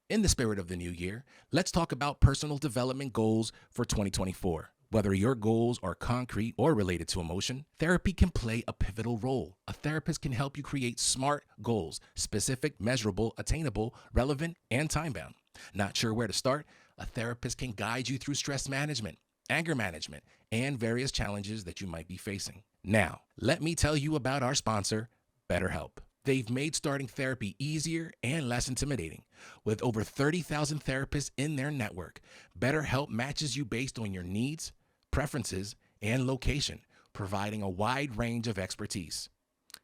In the spirit of the new year, let's talk about personal development goals for 2024. Whether your goals are concrete or related to emotion, therapy can play a pivotal role. A therapist can help you create SMART goals: specific, measurable, attainable, relevant, and time-bound. Not sure where to start? A therapist can guide you through stress management, anger management, and various challenges that you might be facing. Now, let me tell you about our sponsor, BetterHelp. They've made starting therapy easier and less intimidating. With over 30,000 therapists in their network, BetterHelp matches you based on your needs, preferences, and location, providing a wide range of expertise.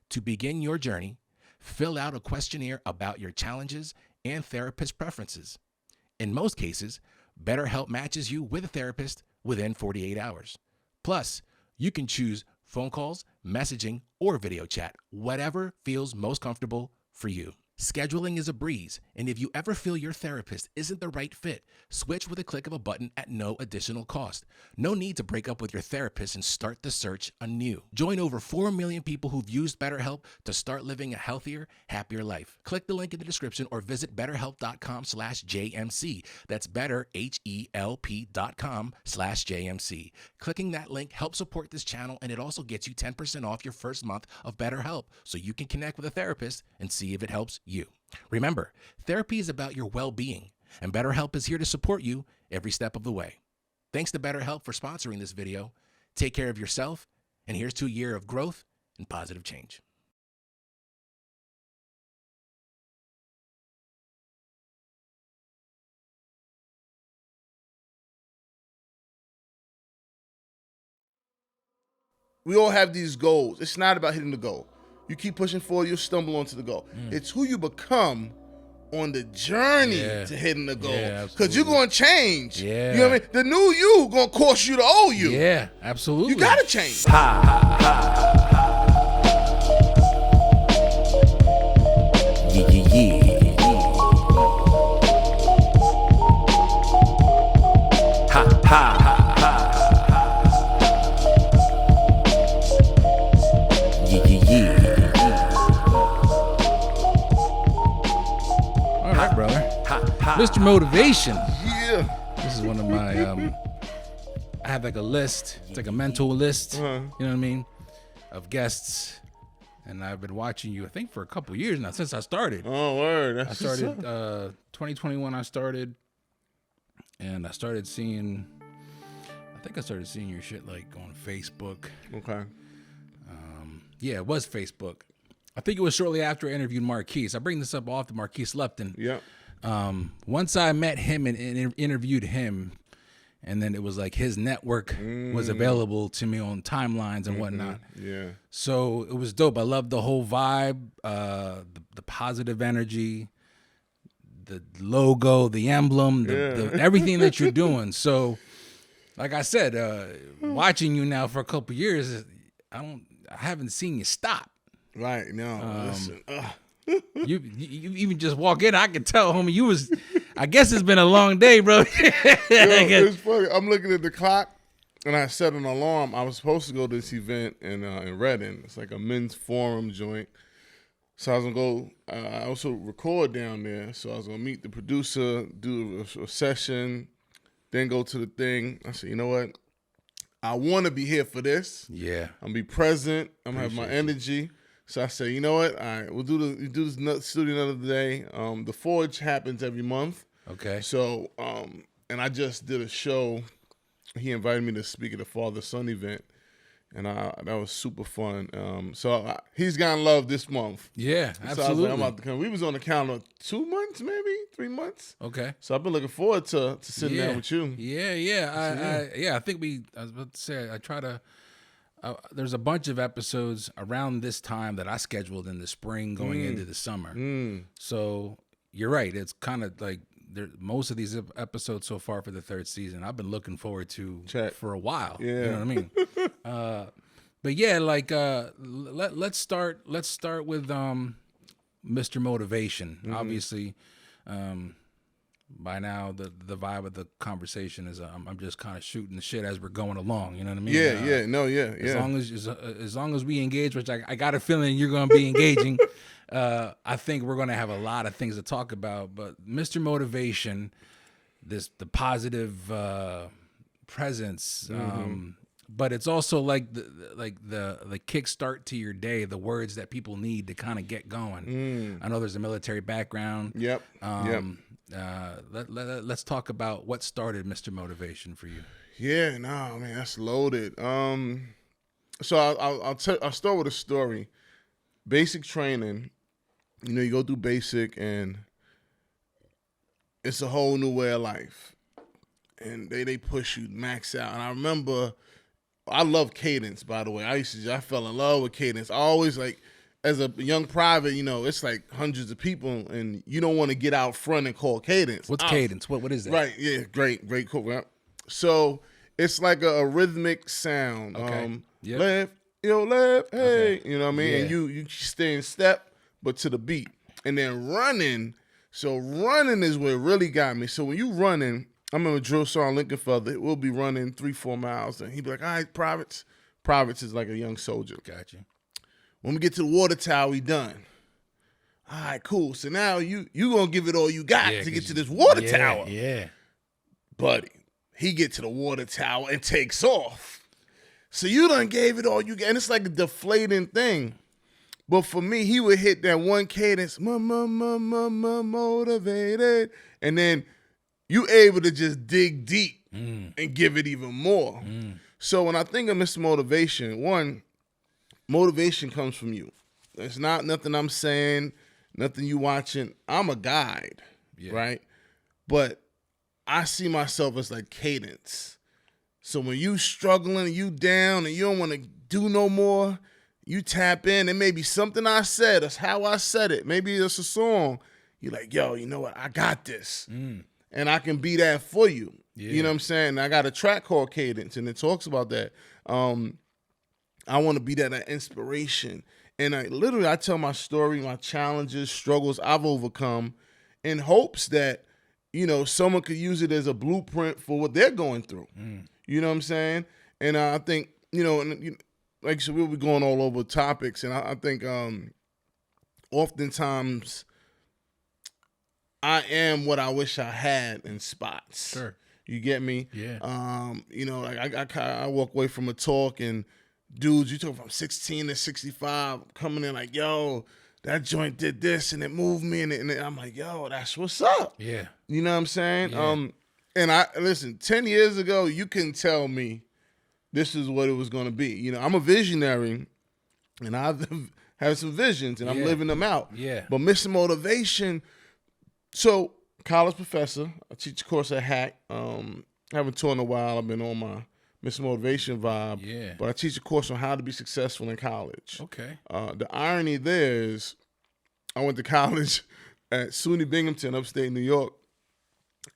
To begin your journey, fill out a questionnaire about your challenges and therapist preferences. In most cases, BetterHelp matches you with a therapist within 48 hours. Plus, you can choose phone calls, messaging, or video chat, whatever feels most comfortable for you. Scheduling is a breeze, and if you ever feel your therapist isn't the right fit, switch with a click of a button at no additional cost. No need to break up with your therapist and start the search anew. Join over 4 million people who've used BetterHelp to start living a healthier, happier life. Click the link in the description or visit betterhelp.com/JMC. That's betterhelp.com/JMC. Clicking that link helps support this channel, and it also gets you 10% off your first month of BetterHelp, so you can connect with a therapist and see if it helps you. Remember, therapy is about your well-being, and BetterHelp is here to support you every step of the way. Thanks to BetterHelp for sponsoring this video. Take care of yourself, and here's to a year of growth and positive change. We all have these goals. It's not about hitting the goal. You keep pushing forward, you'll stumble onto the goal. It's who you become on the journey to hitting the goal. Because you're going to change. You know what I mean? The new you going to cost you the old you. Yeah, absolutely. You got to change. Mr. Motivation. Yeah. This is one of my, I have like a list. It's like a mental list, you know what I mean, of guests. And I've been watching you, I think, for a couple years now, since I started. Oh, word. I started, 2021 I started. And I started seeing, your shit like on Facebook. Okay. Yeah, it was Facebook. I think it was shortly after I interviewed Marquise. I bring this up often, Marquise Lupton. Yeah. Once I met him and interviewed him, and then it was like his network was available to me on timelines and whatnot. Yeah. So it was dope. I loved the whole vibe, the positive energy, the logo, the emblem, the everything that you're doing. So, like I said, watching you now for a couple years, I haven't seen you stop. Right. No. Listen. You even just walk in, I can tell, homie, you was, I guess it's been a long day, bro. It's funny. I'm looking at the clock, and I set an alarm. I was supposed to go to this event in Reading. It's like a men's forum joint. So I was going to go, I also record down there. So I was going to meet the producer, do a session, then go to the thing. I said, you know what? I want to be here for this. Yeah. I'm going to be present. I'm going to have my energy. So I said, you know what? All right, we'll do this studio another day. The Forge happens every month. Okay. So, and I just did a show. He invited me to speak at the father-son event, and that was super fun. So he's gotten love this month. Yeah, So absolutely. I was like, I'm about to come. We was on the calendar 2 months, maybe 3 months. Okay. So I've been looking forward to sitting down with you. Yeah. I think I was about to say, I try to. There's a bunch of episodes around this time that I scheduled in the spring going into the summer. So you're right. It's kind of like most of these episodes so far for the third season, I've been looking forward to for a while. Yeah. You know what I mean? But yeah, like let's start with Mr. Motivation. Obviously, By now, the vibe of the conversation is I'm just kind of shooting the shit as we're going along. You know what I mean? As long as we engage, which I got a feeling you're going to be engaging. I think we're going to have a lot of things to talk about. But Mr. Motivation, the positive presence, but it's also like the kickstart to your day, the words that people need to kind of get going. I know there's a military background. Yep. Let's talk about what started Mr. Motivation for you. Yeah, no, man, that's loaded. So I'll start with a story. Basic training, you go through basic, and it's a whole new way of life, and they push you max out. And I remember, I love Cadence, by the way. I fell in love with Cadence. I always as a young private, it's like hundreds of people, and you don't want to get out front and call Cadence. What's Cadence? What is that? Right, yeah, great, cool. Right? So it's like a rhythmic sound. Okay. Yep. Left, hey, Okay. you know what I mean? Yeah. And you stay in step, but to the beat. And then running. So running is what really got me. So when you running, I remember Drill Sergeant Lincoln Feather, we'll be running 3-4 miles, and he'd be like, all right, privates. Privates is like a young soldier. Gotcha. When we get to the water tower, we done. All right, cool. So now you gonna give it all you got to get to this water tower. Yeah. Buddy, he get to the water tower and takes off. So you done gave it all you got. And it's like a deflating thing. But for me, he would hit that one cadence, motivated. And then you able to just dig deep and give it even more. So when I think of Mr. Motivation, one, motivation comes from you. It's not nothing I'm saying, nothing you watching. I'm a guide, right? But I see myself as like Cadence. So when you struggling, you down, and you don't want to do no more, you tap in. It may be something I said. That's how I said it. Maybe it's a song. You're like, yo, you know what? I got this. And I can be that for you. Yeah. You know what I'm saying? I got a track called Cadence, and it talks about that. I want to be that inspiration. And I tell my story, my challenges, struggles I've overcome, in hopes that, someone could use it as a blueprint for what they're going through. You know what I'm saying? And I think, like I said, we'll be going all over topics. And I think oftentimes I am what I wish I had in spots. Sure. You get me? Yeah. I walk away from a talk, and dudes, you talk from 16 to 65, coming in like, yo, that joint did this and it moved me, and I'm like, yo, that's what's up. Yeah. You know what I'm saying? Yeah. And listen, 10 years ago, you can tell me this is what it was going to be. I'm a visionary, and I've had some visions, and I'm living them out. Yeah. But Mr. Motivation, so college professor, I teach a course at Hack. Haven't taught in a while. I've been on my Mr. Motivation vibe. Yeah. But I teach a course on how to be successful in college. Okay. The irony there is I went to college at SUNY Binghamton, upstate New York,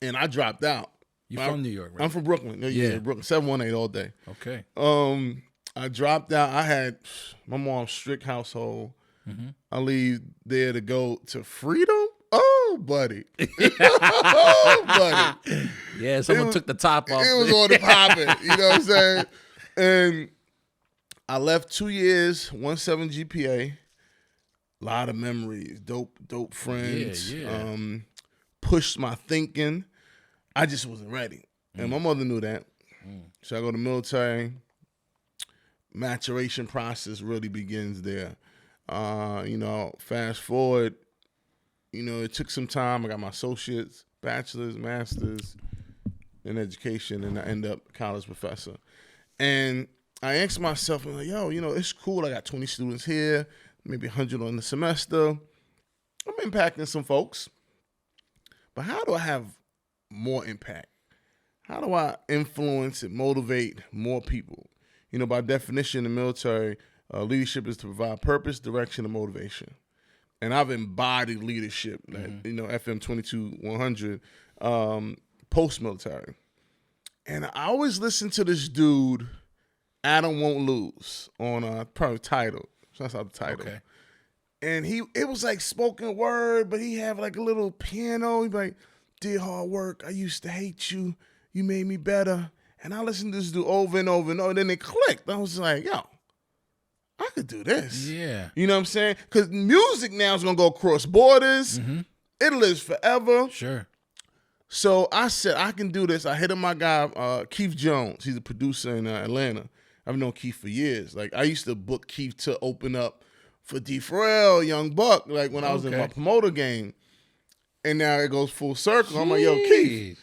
and I dropped out. You from New York, right? I'm from Brooklyn. Yeah, Brooklyn. 718 all day. Okay. I dropped out. I had my mom's strict household. I leave there to go to Freedom. Oh, buddy. Oh, buddy. Yeah, someone took the top off. It was on the popping. You know what I'm saying? And I left 2 years, 1.7 GPA. A lot of memories. Dope friends. Yeah. Pushed my thinking. I just wasn't ready. And my mother knew that. So I go to military. Maturation process really begins there. Fast forward, it took some time. I got my associates, bachelor's, master's in education, and I end up college professor. And I asked myself, I'm like, yo, it's cool. I got 20 students here, maybe 100 on the semester. I'm impacting some folks. But how do I have more impact? How do I influence and motivate more people? By definition in the military, leadership is to provide purpose, direction, and motivation. And I've embodied leadership, FM 22-100, post-military. And I always listen to this dude, Adam Won't Lose, on probably Tidal. That's how the title. Okay. And it was like spoken word, but he had like a little piano. He'd be like, did hard work. I used to hate you. You made me better. And I listened to this dude over and over and over. And then it clicked. I was like, yo, I could do this. Yeah. You know what I'm saying? Because music now is going to go across borders. Mm-hmm. It lives forever. Sure. So I said, I can do this. I hit up my guy, Keith Jones. He's a producer in Atlanta. I've known Keith for years. Like, I used to book Keith to open up for D. Pharrell, Young Buck, like when I was in my promoter game. And now it goes full circle. I'm like, yo, Keith,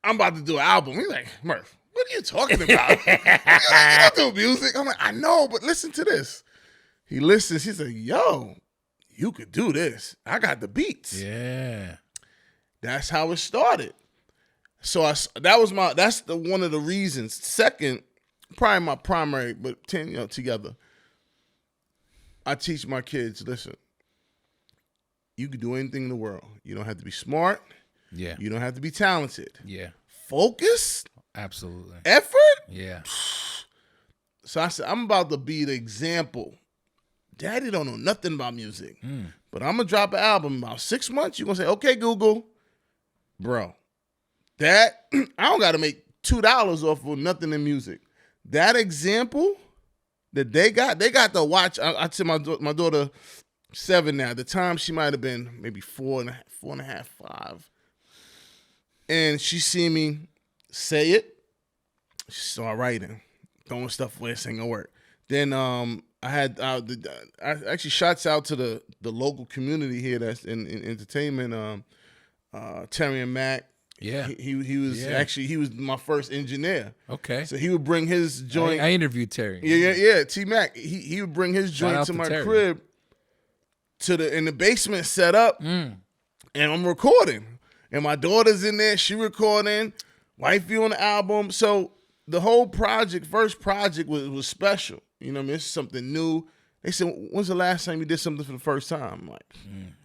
I'm about to do an album. He's like, Murph, what are you talking about? You don't do music. I'm like, I know, but listen to this. He listens. He's like, yo, you could do this. I got the beats. Yeah. That's how it started. So that's one of the reasons. Second, probably my primary, but together. I teach my kids, listen, you can do anything in the world. You don't have to be smart. Yeah. You don't have to be talented. Yeah. Focus. Absolutely. Effort. Yeah. So I said, I'm about to be the example. Daddy don't know nothing about music. But I'm going to drop an album in about 6 months. You're going to say, okay, Google. Bro, that, I don't got to make $2 off of nothing in music. That example that they got to watch. I tell my daughter 7 now. At the time, she might have been maybe 4.5, 5. And she see me say it. She started writing, throwing stuff away, saying it work. Then I actually shouts out to the local community here that's in entertainment. Terry and Mac. Yeah. He was actually, he was my first engineer. Okay. So he would bring his joint. I interviewed Terry. Yeah. T Mac. He would bring his joint to my crib in the basement set up. And I'm recording. And my daughter's in there, she recording, wifey on the album. So the whole first project was special. You know what I mean? It's something new. They said, when's the last time you did something for the first time? I'm like,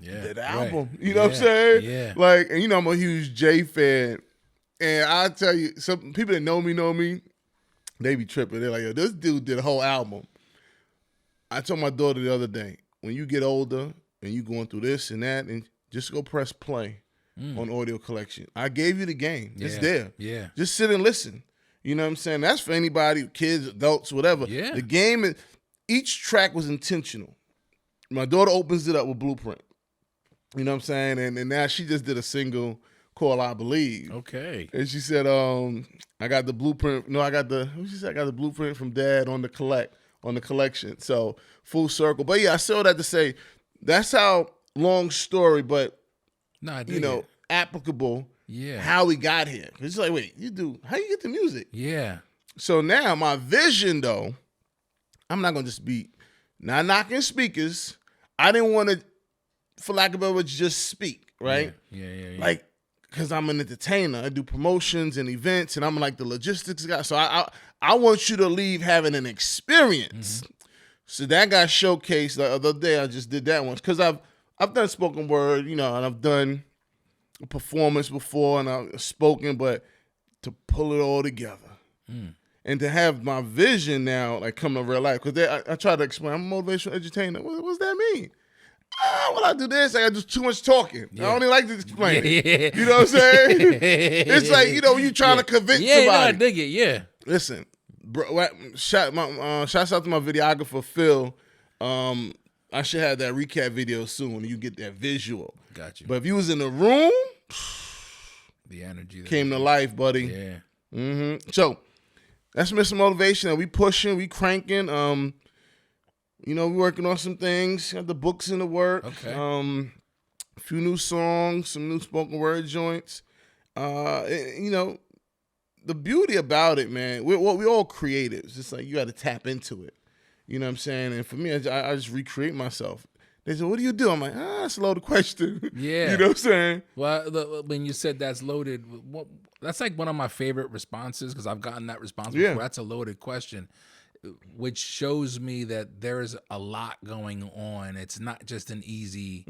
did the album. You know what I'm saying? Yeah. Like, and I'm a huge Jay fan. And I tell you, some people that know me, they be tripping. They're like, yo, this dude did a whole album. I told my daughter the other day, when you get older and you going through this and that, and just go press play on Audio Collection. I gave you the game. It's there. Yeah. Just sit and listen. You know what I'm saying? That's for anybody, kids, adults, whatever. Yeah. The game is, each track was intentional. My daughter opens it up with Blueprint. You know what I'm saying? And now she just did a single called I Believe. Okay. And she said, I got the blueprint. No, I got the blueprint from Dad on the collection. So full circle. But yeah, I saw that to say that's how, long story, but applicable. Yeah. How we got here. It's like, wait, how you get the music? Yeah. So now my vision though, I'm not gonna just be not knocking speakers. I didn't want to, for lack of a better word, just speak, right? Yeah. Like, because I'm an entertainer. I do promotions and events, and I'm like the logistics guy. So I want you to leave having an experience. So that got showcased the other day. I just did that once because I've done spoken word, and I've done a performance before, and I've spoken, but to pull it all together. And to have my vision now, like, come to real life. Because I try to explain, I'm a motivational entertainer. What does that mean? When I do this, I do too much talking. Yeah. I don't even like to explain it. You know what I'm saying? It's like, when you're trying to convince somebody. Yeah, I dig it, yeah. Listen, bro, shouts out to my videographer, Phil. I should have that recap video soon, and you get that visual. Got you. But if you was in the room, the energy came to life, buddy. Yeah. So that's Mr. Motivation. And we pushing, we cranking. We working on some things. Got the books in the work. Okay. A few new songs, some new spoken word joints. The beauty about it, man, we all creatives. It's like you got to tap into it. You know what I'm saying? And for me, I just recreate myself. They said, what do you do? I'm like, that's a loaded question. Yeah. You know what I'm saying? Well, when you said that's loaded, that's like one of my favorite responses because I've gotten that response before. That's a loaded question, which shows me that there's a lot going on. It's not just an easy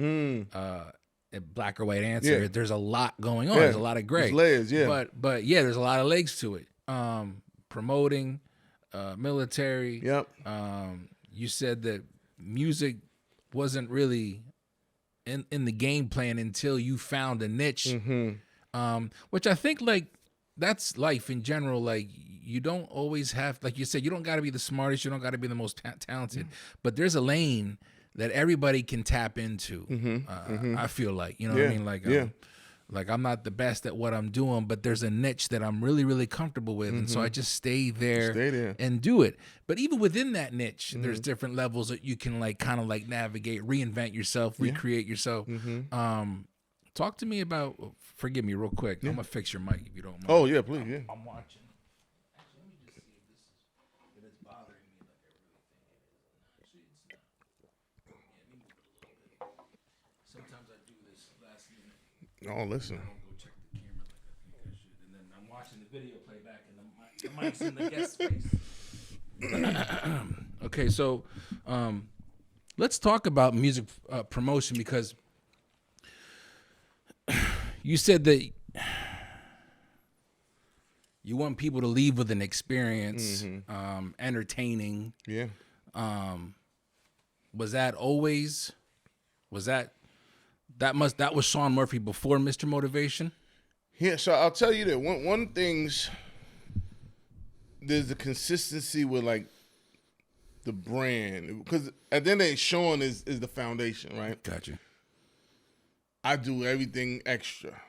black or white answer. Yeah. There's a lot going on. There's a lot of gray. There's layers, yeah. But yeah, there's a lot of legs to it. Promoting, military. Yep. You said that music wasn't really in the game plan until you found a niche. Which I think like that's life in general. Like you don't always have, like you said, you don't got to be the smartest, you don't got to be the most talented, but there's a lane that everybody can tap into. I feel like, you know what I mean? Like, like I'm not the best at what I'm doing, but there's a niche that I'm really, really comfortable with. And so I just stay there and do it. But even within that niche, there's different levels that you can like kind of like navigate, reinvent yourself, recreate yourself. Talk to me about, forgive me real quick. I'm going to fix your mic if you don't mind. Oh, yeah, please, yeah. I'm watching. Actually, let me just see if it's bothering me like I really think it is. Actually, it's not. Yeah, let me move it a little bit. Sometimes I do this last minute. Oh, listen. I don't go check the camera like I think I should. And then I'm watching the video playback and the mic's in the guest space. Okay, so let's talk about music promotion, because you said that you want people to leave with an experience, entertaining. Yeah. Was that always? Was that was Shaun Murphy before Mr. Motivation? Yeah. So I'll tell you that one thing's, there's the consistency with like the brand, because at the end of the day, Shaun is the foundation, right? Gotcha. I do everything extra,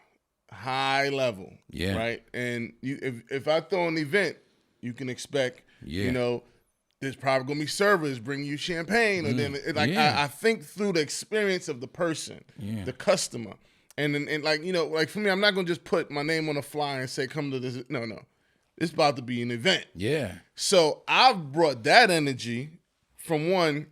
high level, right? And if I throw an event, you can expect, you know, there's probably gonna be servers bring you champagne, and then I think through the experience of the person, the customer, and like, you know, like for me, I'm not gonna just put my name on a flyer and say come to this. No, it's about to be an event. Yeah. So I've brought that energy from one,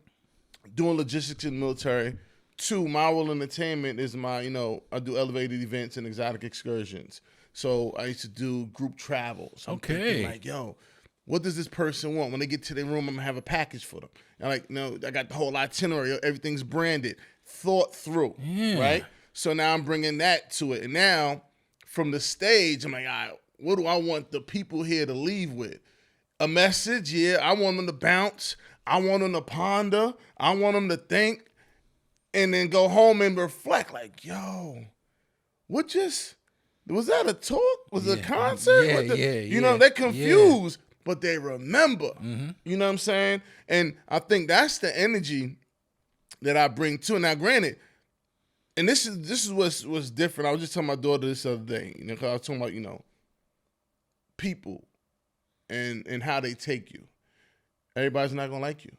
doing logistics in the military. Two, my world entertainment is my, you know, I do elevated events and exotic excursions. So I used to do group travel. So I'm thinking like, yo, what does this person want? When they get to their room, I'm gonna have a package for them. And like, no, I got the whole itinerary. Everything's branded, thought through, right? So now I'm bringing that to it. And now from the stage, I'm like, all right, what do I want the people here to leave with? A message, I want them to bounce. I want them to ponder. I want them to think. And then go home and reflect, like, yo, was that a talk? Was it a concert? You know, they're confused, but they remember. You know what I'm saying? And I think that's the energy that I bring to it. Now, granted, and this is what's different. I was just telling my daughter this other day, you know, because I was talking about, you know, people and how they take you. Everybody's not gonna like you.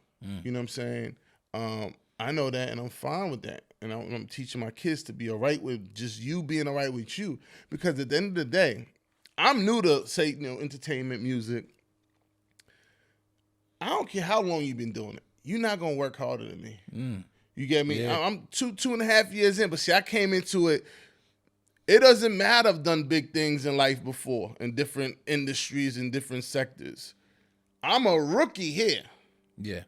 You know what I'm saying? I know that, and I'm fine with that. And I'm teaching my kids to be all right with just you being all right with you. Because at the end of the day, I'm new to, say, you know, entertainment, music. I don't care how long you've been doing it. You're not going to work harder than me. You get me? I'm 2.5 years in, but see, I came into it. It doesn't matter. I've done big things in life before in different industries and different sectors. I'm a rookie here. Yeah.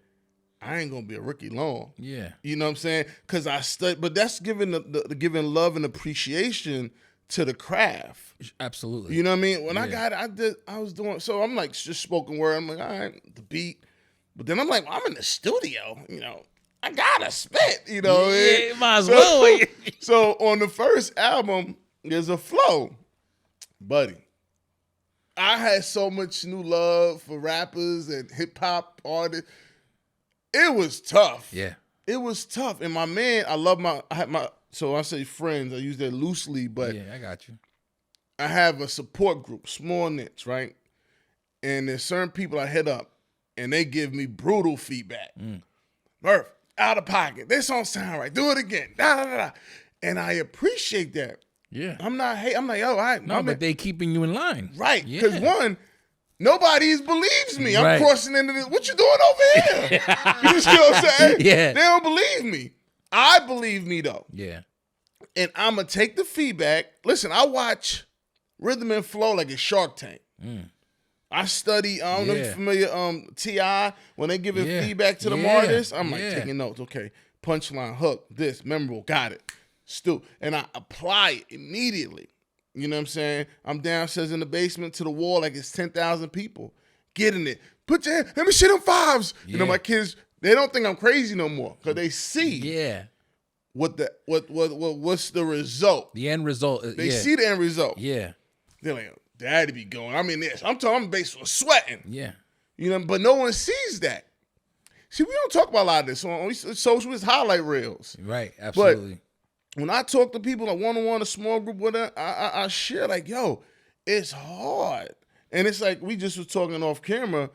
I ain't gonna be a rookie long. Yeah. You know what I'm saying? Because I studied, but that's giving the giving love and appreciation to the craft. Absolutely. You know what I mean? When I got it, I was doing, so I'm like just spoken word. I'm like, all right, the beat. But then I'm like, well, I'm in the studio, you know. I gotta spit, you know. Yeah, might as well. So on the first album, there's a flow. Buddy, I had so much new love for rappers and hip hop artists. It was tough. Yeah. It was tough. And my man, so I say friends, I use that loosely, but yeah, I got you. I have a support group, small niche, right? And there's certain people I hit up and they give me brutal feedback. Murph, out of pocket. This don't sound right. Do it again. Da, da, da, da. And I appreciate that. Yeah. I'm like, yo, all right. No, but they keeping you in line. Right. Because one, nobody believes me. I'm crossing into this. What you doing over here? You see what I'm saying? Yeah. They don't believe me. I believe me, though. Yeah. And I'm going to take the feedback. Listen, I watch Rhythm and Flow like it's Shark Tank. I study, I don't know if you're familiar, T.I., when they giving feedback to the artists, I'm like taking notes. Okay, punchline, hook, this, memorable, got it. Stu. And I apply it immediately. You know what I'm saying? I'm downstairs in the basement to the wall like it's 10,000 people. Getting it. Put your hand, let me shit them fives. You know, my kids, they don't think I'm crazy no more because they see. Yeah. what's the result. The end result. They see the end result. Yeah. They're like, Daddy be going. I mean, this. I'm basically sweating. Yeah. You know, but no one sees that. See, we don't talk about a lot of this on social. It's highlight reels. Right. Absolutely. But when I talk to people, like one-on-one, a small group, whatever, I share like, yo, it's hard. And it's like we just was talking off camera.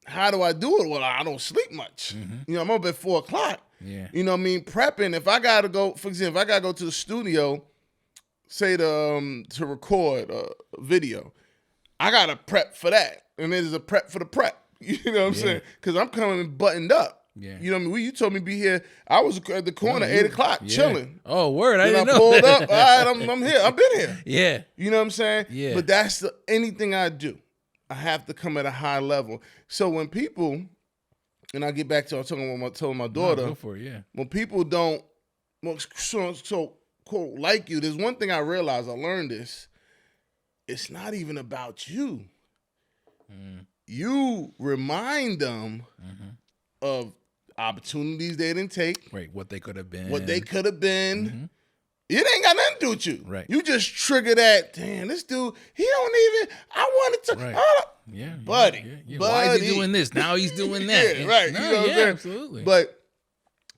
How do I do it? Well, I don't sleep much. You know, I'm up at 4 o'clock. Yeah. You know what I mean? Prepping. If I gotta go, for example, if I gotta go to the studio, say to record a video, I gotta prep for that. And there's a prep for the prep. You know what I'm saying? Because I'm coming buttoned up. Yeah. You know what I mean? You told me to be here. I was at the corner, 8 o'clock, chilling. Oh, word. I didn't know. I pulled up. All right, I'm here. I've been here. Yeah. You know what I'm saying? Yeah. But that's anything I do. I have to come at a high level. So when people, and I get back to telling my daughter, go for it, yeah. when people don't, so quote, like you, there's one thing I realized, I learned this, it's not even about you. You remind them of opportunities they didn't take. Right, what they could have been. What they could have been. It ain't got nothing to do with you. Right. You just trigger that, damn, this dude, he don't even, I wanted to. Right. Yeah. Buddy. Yeah. Why is he doing this? Now he's doing that. Yeah, right. No, you know what I'm saying? Absolutely. But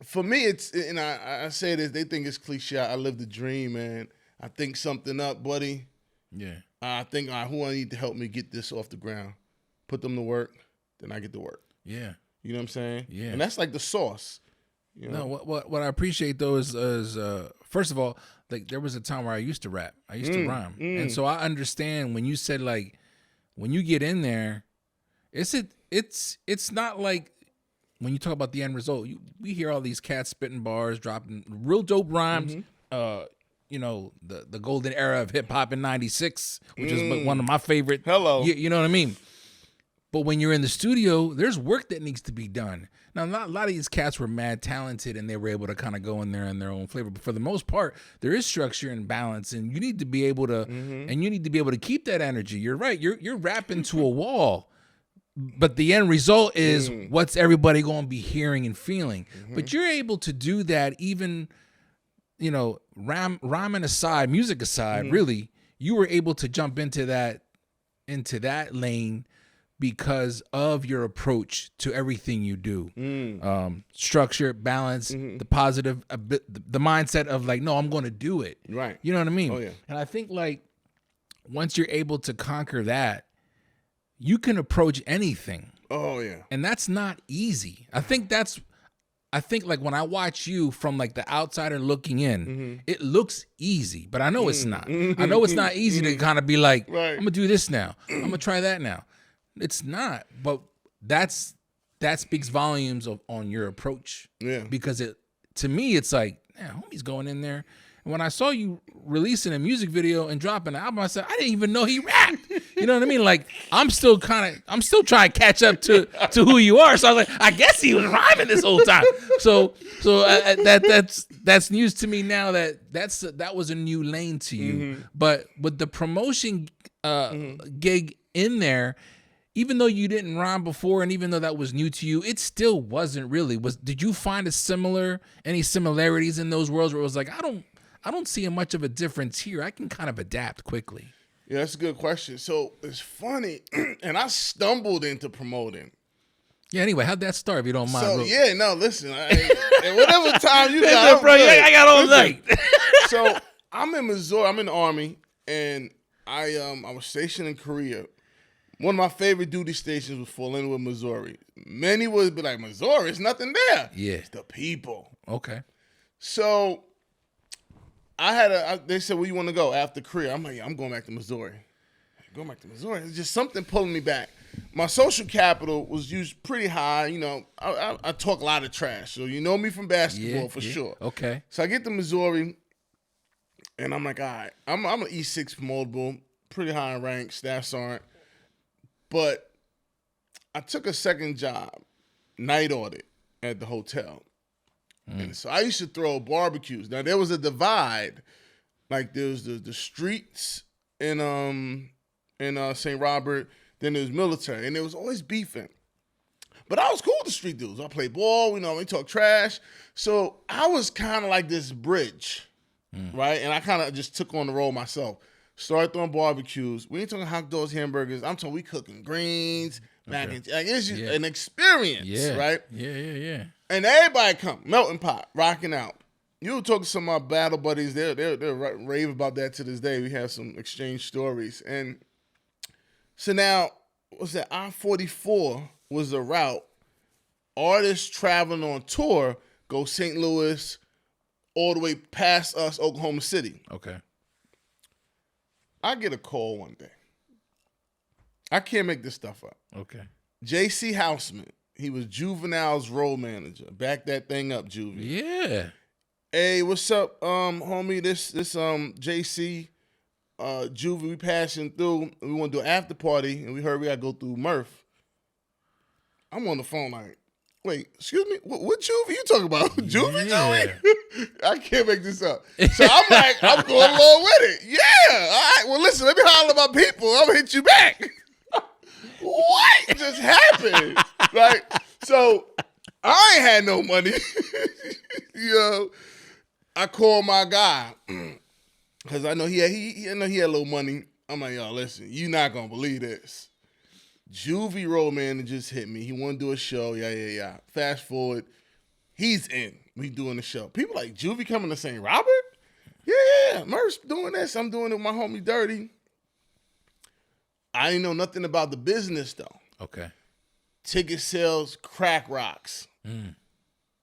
for me, it's, and I say this, they think it's cliche. I live the dream, man. I think something up, buddy. Yeah. I think, who I need to help me get this off the ground? Put them to work, then I get to work. Yeah. You know what I'm saying? Yeah. And that's like the sauce. You know? No, what I appreciate though is first of all, like there was a time where I used to rap. I used to rhyme. And so I understand when you said like when you get in there, it's not like when you talk about the end result, we hear all these cats spitting bars, dropping real dope rhymes. You know, the golden era of hip hop in '96, which is one of my favorite. Hello. You know what I mean? But when you're in the studio, there's work that needs to be done. Now, a lot of these cats were mad talented and they were able to kind of go in there in their own flavor. But for the most part, there is structure and balance, and you need to be able to, and you need to be able to keep that energy. You're right. You're rapping to a wall, but the end result is what's everybody going to be hearing and feeling. But you're able to do that even, you know, rhyming aside, music aside, really, you were able to jump into that lane because of your approach to everything you do. Structure, balance, the positive, the mindset of like, no, I'm going to do it. Right. You know what I mean? Oh, yeah. And I think like once you're able to conquer that, you can approach anything. Oh, yeah. And that's not easy. I think like when I watch you from like the outsider looking in, it looks easy, but I know it's not. I know it's not easy to kind of be like, Right. I'm going to do this now. I'm going to try that now. It's not, but that speaks volumes on your approach. Yeah. Because to me, it's like, man, homie's going in there. And when I saw you releasing a music video and dropping an album, I said, I didn't even know he rapped. You know what I mean? Like, I'm still trying to catch up to who you are. So I was like, I guess he was rhyming this whole time. So that's news to me now that was a new lane to you. But with the promotion gig in there, even though you didn't rhyme before, and even though that was new to you, it still wasn't really. Did you find any similarities in those worlds where it was like, I don't see much of a difference here. I can kind of adapt quickly. Yeah, that's a good question. So it's funny, and I stumbled into promoting. Yeah. Anyway, how'd that start? If you don't mind. So listen, whatever time you got, bro, I got all night. So I'm in Missouri. I'm in the Army, and I was stationed in Korea. One of my favorite duty stations was Fort Leonard, Missouri. Many would be like, Missouri, there's nothing there. Yeah. It's the people. Okay. So they said, where you want to go after Korea? I'm like, yeah, I'm going back to Missouri. Going back to Missouri. It's just something pulling me back. My social capital was used pretty high. You know, I talk a lot of trash. So you know me from basketball for sure. Okay. So I get to Missouri, and I'm like, all right, I'm an E6 promotable, pretty high in rank, staff sergeant. But I took a second job, night audit, at the hotel. And so I used to throw barbecues. Now, there was a divide. Like, there was the streets in St. Robert. Then there was military. And there was always beefing. But I was cool with the street dudes. I played ball, we talk trash. So I was kind of like this bridge, right? And I kind of just took on the role myself. Started throwing barbecues. We ain't talking hot dogs, hamburgers. I'm talking we cooking greens, mac and cheese. Like, it's just an experience, right? Yeah. And everybody come, melting pot, rocking out. You talk to some of my battle buddies, they're rave about that to this day. We have some exchange stories. And so now, what's that? I-44 was the route. Artists traveling on tour go St. Louis all the way past us, Oklahoma City. Okay. I get a call one day. I can't make this stuff up. Okay. J.C. Houseman, he was Juvenile's role manager. Back that thing up, Juvie. Yeah. Hey, what's up, homie? This JC, Juvie, we passing through. We want to do an after party, and we heard we got to go through Murph. I'm on the phone like, wait, excuse me? What Juvie you talking about? Juvie? I can't make this up. So I'm like, I'm going along with it. Yeah. All right. Well, listen, let me holler at my people. I'm going to hit you back. What just happened? Like, so I ain't had no money. I called my guy because I know he had a little money. I'm like, yo, listen, you not going to believe this. Juvie road man just hit me. He want to do a show. Yeah. Fast forward, he's in. We doing the show. People like, Juvie coming to St. Robert? Yeah. Murph's doing this. I'm doing it with my homie Dirty. I didn't know nothing about the business though. Okay. Ticket sales, crack rocks.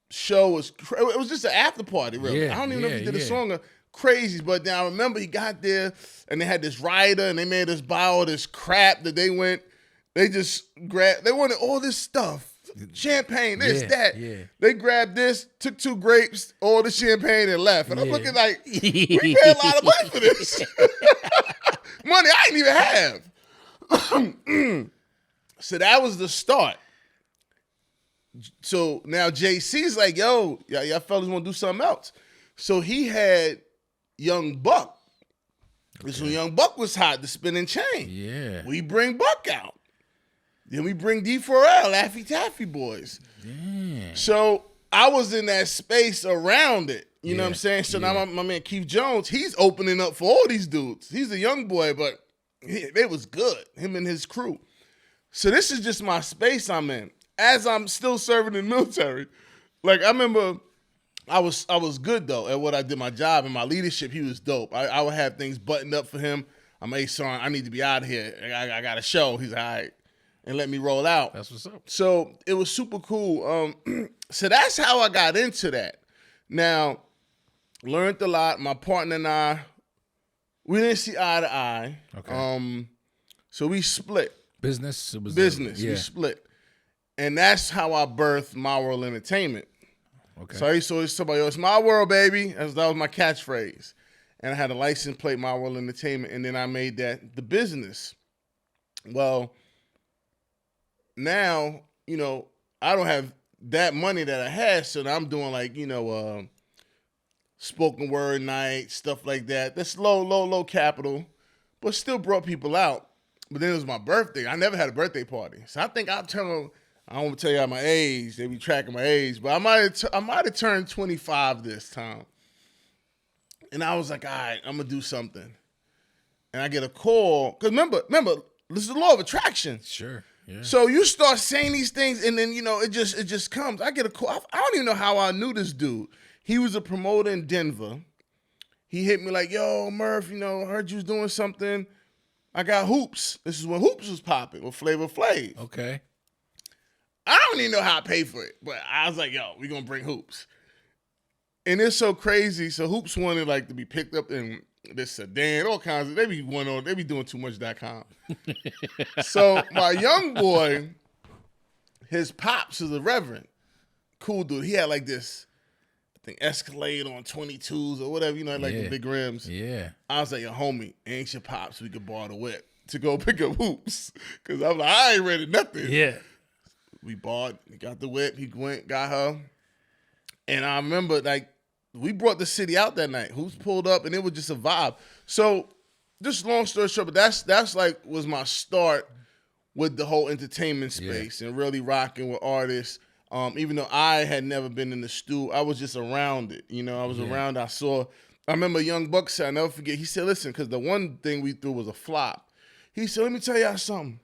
Show was it was just an after party, really. I don't even know if he did a song of Crazies, but then I remember he got there and they had this rider and they made us buy all this crap that they wanted all this stuff. Champagne, this, that. Yeah. They grabbed this, took 2 grapes, all the champagne and left. And I'm looking like, we paid a lot of money for this. Money I didn't even have. So that was the start. So now JC's like, yo, y'all fellas want to do something else. So he had Young Buck. Okay. So Young Buck was hot, the spinning chain. Yeah. We bring Buck out. Then we bring D4L, Laffy Taffy Boys. Damn. So I was in that space around it. You know what I'm saying? So now my man Keith Jones, he's opening up for all these dudes. He's a young boy, but they was good, him and his crew. So this is just my space I'm in. As I'm still serving in the military. Like, I remember I was good, though, at what I did, my job and my leadership. He was dope. I would have things buttoned up for him. I'm like, hey, son, I need to be out of here. I got a show. He's like, all right. And let me roll out. That's what's up. So it was super cool. So that's how I got into that. Now, learned a lot. My partner and I, we didn't see eye to eye. Okay. So we split. Business? It was business. We split. And that's how I birthed My World Entertainment. Okay. So I used to always tell somebody else, My World, baby. That was my catchphrase. And I had a license plate, My World Entertainment, and then I made that the business. Well, now, I don't have that money that I had, so now I'm doing like, spoken word night, stuff like that. That's low capital, but still brought people out. But then it was my birthday. I never had a birthday party. So I think I don't want to tell y'all my age. They be tracking my age, but I might have turned 25 this time. And I was like, all right, I'm going to do something. And I get a call. Because remember, this is the law of attraction. Sure. Yeah. So you start saying these things, and then, it just comes. I get a call. I don't even know how I knew this dude. He was a promoter in Denver. He hit me like, yo, Murph, I heard you was doing something. I got Hoops. This is when Hoops was popping with Flavor Flav. Okay. I don't even know how I paid for it, but I was like, yo, we going to bring Hoops. And it's so crazy. So Hoops wanted like to be picked up in this sedan, all kinds of, they be doing too much.com. So my young boy, his pops is a reverend. Cool dude. He had like this, Escalade on 22s or whatever, the big rims. Yeah. I was like, yo, homie, ain't your pops, we could borrow the whip to go pick up Hoops. Because I'm like, I ain't ready nothing. Yeah. We got the whip, he went, got her. And I remember, we brought the city out that night. Hoops pulled up, and it was just a vibe. So, just long story short, but that's was my start with the whole entertainment space and really rocking with artists. Even though I had never been in the studio, I was just around it. You know, I was around. I remember Young Buck said, I'll never forget. He said, listen, because the one thing we threw was a flop. He said, let me tell y'all something.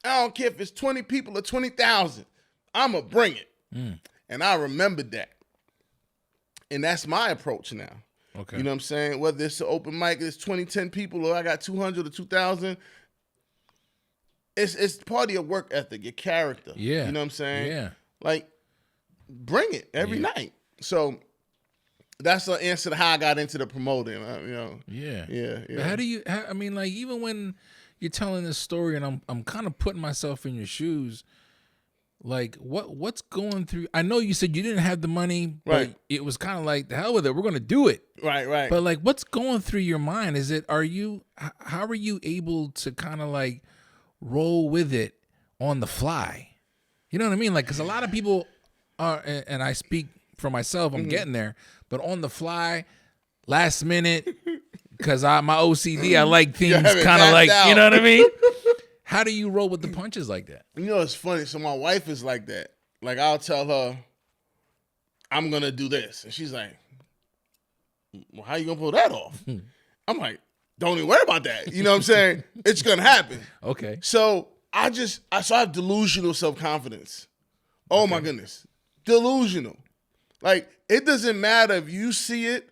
I don't care if it's 20 people or 20,000. I'm going to bring it. And I remembered that. And that's my approach now. Okay. You know what I'm saying? Whether it's an open mic, it's 20, 10 people, or I got 200 or 2,000. It's part of your work ethic, your character. Yeah. You know what I'm saying? Yeah. Like, bring it every night. So that's the answer to how I got into the promoting. You know. Yeah. Yeah. But how do you? I mean, like, even when you're telling this story, and I'm kind of putting myself in your shoes. Like, what's going through? I know you said you didn't have the money, but Right. it was kind of like, the hell with it, we're gonna do it. Right. But like, what's going through your mind? How are you able to kind of like roll with it on the fly? You know what I mean? Like, because a lot of people are, and I speak for myself, I'm getting there, but on the fly, last minute, because my OCD, I like things kind of like, you know what I mean? How do you roll with the punches like that? You know, it's funny. So my wife is like that. Like, I'll tell her, I'm going to do this. And she's like, well, how you going to pull that off? I'm like, don't even worry about that. You know what I'm saying? It's going to happen. Okay. So I have delusional self-confidence. Oh, my goodness. Delusional. Like, it doesn't matter if you see it,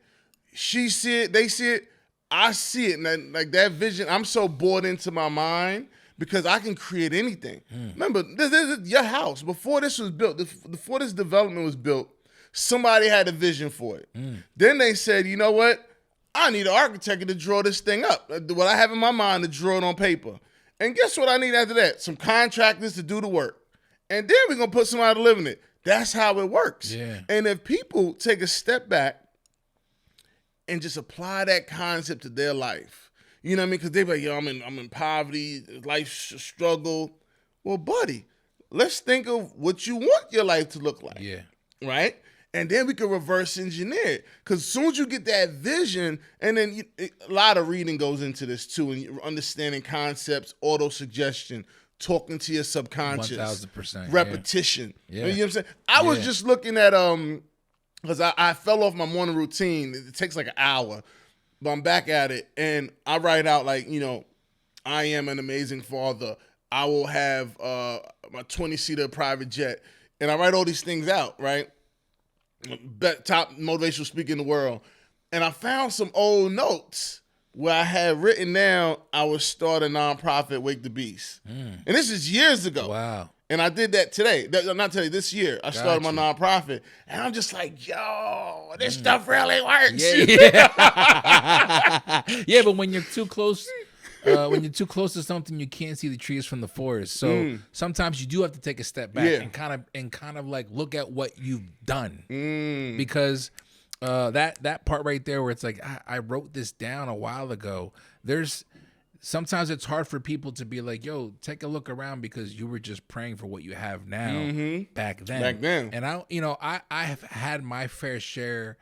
she see it, they see it, I see it. And like that vision, I'm so bored into my mind because I can create anything. Remember, this is your house. Before this was built, before this development was built, somebody had a vision for it. Then they said, you know what? I need an architect to draw this thing up. What I have in my mind to draw it on paper. And guess what I need after that? Some contractors to do the work. And then we're going to put somebody to live in it. That's how it works. Yeah. And if people take a step back and just apply that concept to their life, you know what I mean? Because they're like, yo, I'm in poverty, life's a struggle. Well, buddy, let's think of what you want your life to look like. Yeah. Right? And then we can reverse engineer it. Because as soon as you get that vision, and then a lot of reading goes into this too, and you're understanding concepts, auto-suggestion, talking to your subconscious. 1,000%. Repetition. Yeah. You know what I'm saying? I was just looking at, because I fell off my morning routine. It takes like an hour. But I'm back at it, and I write out like, you know, I am an amazing father. I will have my 20-seater private jet. And I write all these things out, right? Top motivational speaker in the world. And I found some old notes where I had written down I would start a nonprofit, Wake the Beast. And this is years ago. Wow. And I did that today. Not today, this year. I started my you. nonprofit. And I'm just like, yo, this stuff really works. Yeah. Yeah, but when you're too close, to something, you can't see the trees from the forest. So sometimes you do have to take a step back and kind of like look at what you've done. Because that part right there where it's like, I wrote this down a while ago. Sometimes it's hard for people to be like, yo, take a look around because you were just praying for what you have now back then. And I have had my fair share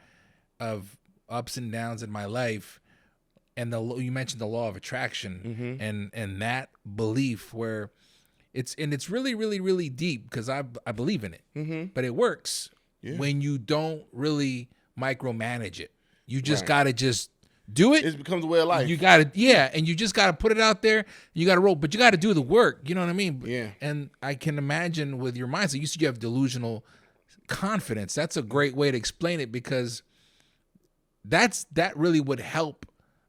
of ups and downs in my life. And you mentioned the law of attraction and that belief where it's really, really, really deep because I believe in it. But it works when you don't really micromanage it. You just got to just do it. It becomes a way of life. You got to, and you just got to put it out there. You got to roll, but you got to do the work. You know what I mean? Yeah. And I can imagine with your mindset, you said you have delusional confidence. That's a great way to explain it because that really would help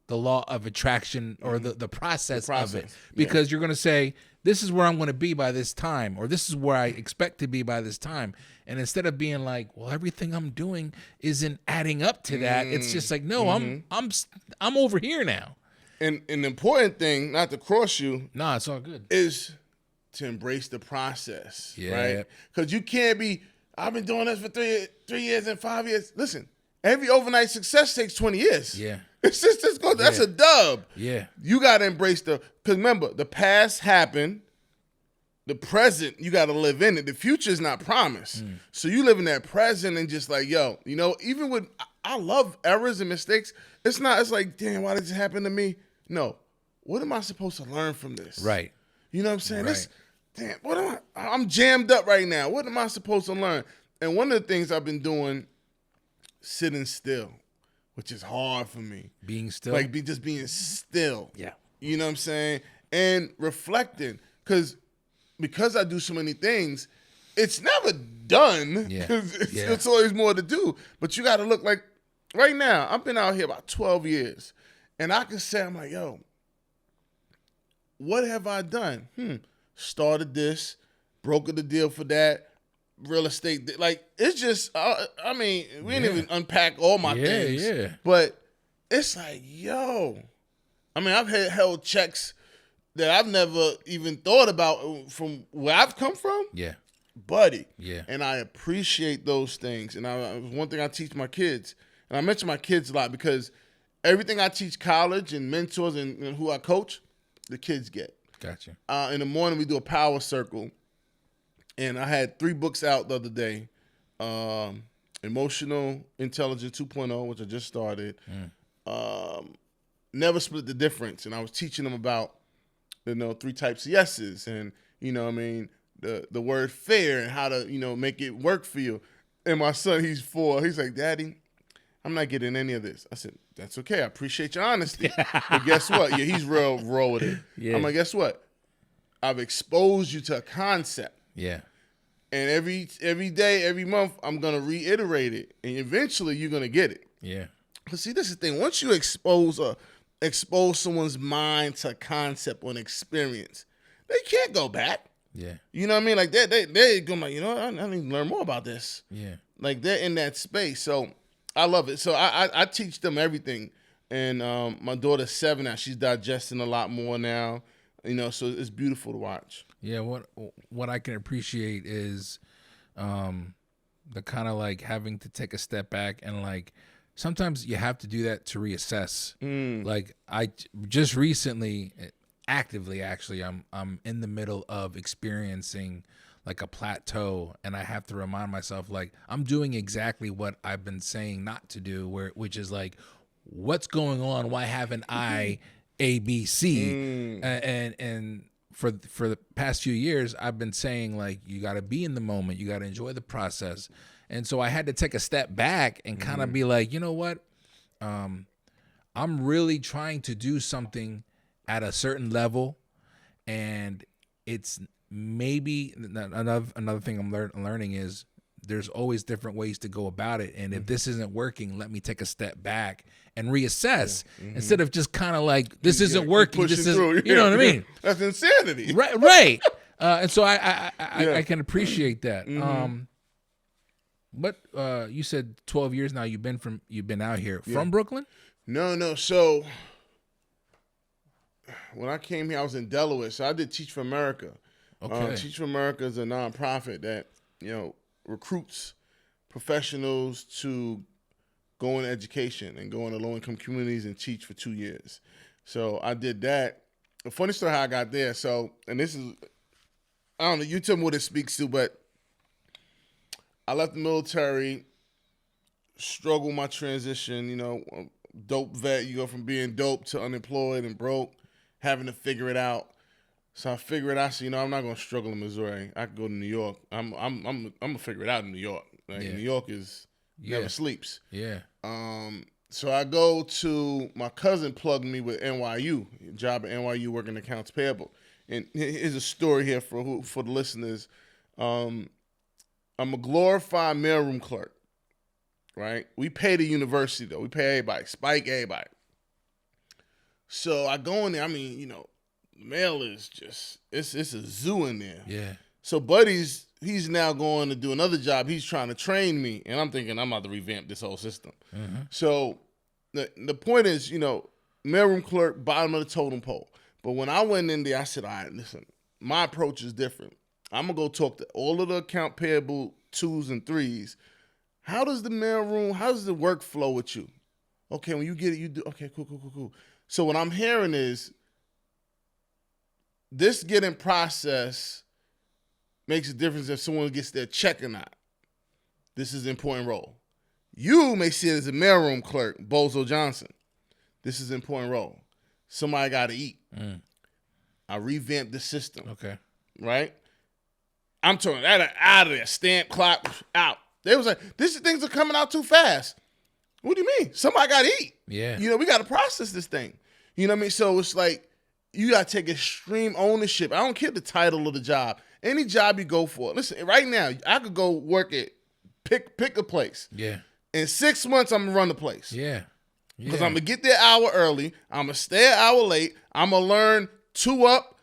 the law of attraction or the process of it. Because you're going to say, this is where I'm going to be by this time, or this is where I expect to be by this time. And instead of being like, well, everything I'm doing isn't adding up to that, it's just like, no, I'm over here now. And an important thing, not to cross you, Nah, it's all good. is to embrace the process, Yeah. right? Because you can't be, I've been doing this for 3 years and 5 years. Listen, every overnight success takes 20 years. Yeah. It's just that's a dub. Yeah. You got to embrace because remember, the past happened. The present, you got to live in it. The future is not promised. So you live in that present and just like, yo, you know, even with, I love errors and mistakes. It's like, damn, why did this happen to me? No. What am I supposed to learn from this? Right. You know what I'm saying? Right. Damn, what am I'm jammed up right now. What am I supposed to learn? And one of the things I've been doing, sitting still, which is hard for me. Being still? Like just being still. Yeah. You know what I'm saying? And reflecting. Because I do so many things, it's never done. Yeah. Because it's always more to do. But you got to look like, right now, I've been out here about 12 years. And I can say, I'm like, yo, what have I done? Started this, brokered the deal for that, real estate. Like, it's just, I mean, we didn't even unpack all my things. Yeah. But it's like, yo. I mean, I've held checks that I've never even thought about from where I've come from. Yeah. Buddy. Yeah. And I appreciate those things. And one thing I teach my kids, and I mention my kids a lot because everything I teach college and mentors and who I coach, the kids get. Gotcha. In the morning, we do a power circle. And I had 3 books out the other day. Emotional Intelligence 2.0, which I just started. Never Split the Difference. And I was teaching them about, 3 types of yeses. And, the word fair and how to, make it work for you. And my son, he's 4. He's like, Daddy, I'm not getting any of this. I said, that's okay. I appreciate your honesty. But guess what? Yeah, he's real with it. Yeah. I'm like, guess what? I've exposed you to a concept. Yeah. And every day, every month, I'm going to reiterate it. And eventually, you're going to get it. Yeah. But see, this is the thing. Once you expose someone's mind to a concept or an experience, they can't go back. Yeah. You know what I mean? Like, they're going like, I need to learn more about this. Yeah. Like, they're in that space. So, I love it. So, I teach them everything. And my daughter's 7 now. She's digesting a lot more now. So it's beautiful to watch. Yeah, what I can appreciate is the kind of like having to take a step back and like sometimes you have to do that to reassess. Like I just recently, actively actually, I'm in the middle of experiencing like a plateau, and I have to remind myself like I'm doing exactly what I've been saying not to do, which is like, what's going on? Why haven't I ABC? And for the past few years, I've been saying like, you got to be in the moment, you got to enjoy the process. And so I had to take a step back and kind of be like, you know what? I'm really trying to do something at a certain level, and it's maybe another thing I'm learning is there's always different ways to go about it. And if this isn't working, let me take a step back and reassess instead of just kind of like, this isn't working. This is, you know what I mean? That's insanity. Right. And so I can appreciate that. But you said 12 years now you've been out here from Brooklyn? No. So when I came here, I was in Delaware. So I did Teach for America. Okay. Teach for America is a nonprofit that, recruits professionals to go into education and go into low-income communities and teach for 2 years. So I did that. A funny story how I got there. So, and this is, I don't know, you tell me what it speaks to, but I left the military, struggled my transition, dope vet. You go from being dope to unemployed and broke, having to figure it out. So I figured I said, I'm not gonna struggle in Missouri. I could go to New York. I'm gonna figure it out in New York. Like New York is never sleeps. Yeah. So I go to my cousin plugged me with NYU, job at NYU working accounts payable. And here's a story here for the listeners. I'm a glorified mailroom clerk, right? We pay the university though. We pay everybody, spike everybody. So I go in there. I mean, mail is just it's a zoo in there. Yeah. So Buddy's he's now going to do another job. He's trying to train me, and I'm thinking I'm about to revamp this whole system. So the point is, mailroom clerk, bottom of the totem pole. But when I went in there, I said, all right, listen, my approach is different. I'm gonna go talk to all of the account payable 2s and 3s. How does the mailroom? How does the work flow with you? Okay, when you get it, you do. Okay, cool. So what I'm hearing is, this getting processed makes a difference if someone gets their check or not. This is an important role. You may see it as a mailroom clerk, Bozo Johnson. This is an important role. Somebody got to eat. I revamped the system. Okay. Right? I'm talking that out of there. Stamp clock out. They was like, things are coming out too fast. What do you mean? Somebody got to eat. Yeah. You know, we got to process this thing. You know what I mean? So it's like you got to take extreme ownership. I don't care the title of the job. Any job you go for. Listen, right now, I could go work at pick a place. Yeah. In 6 months, I'm going to run the place. Yeah. Because I'm going to get there an hour early. I'm going to stay an hour late. I'm going to learn 2 up,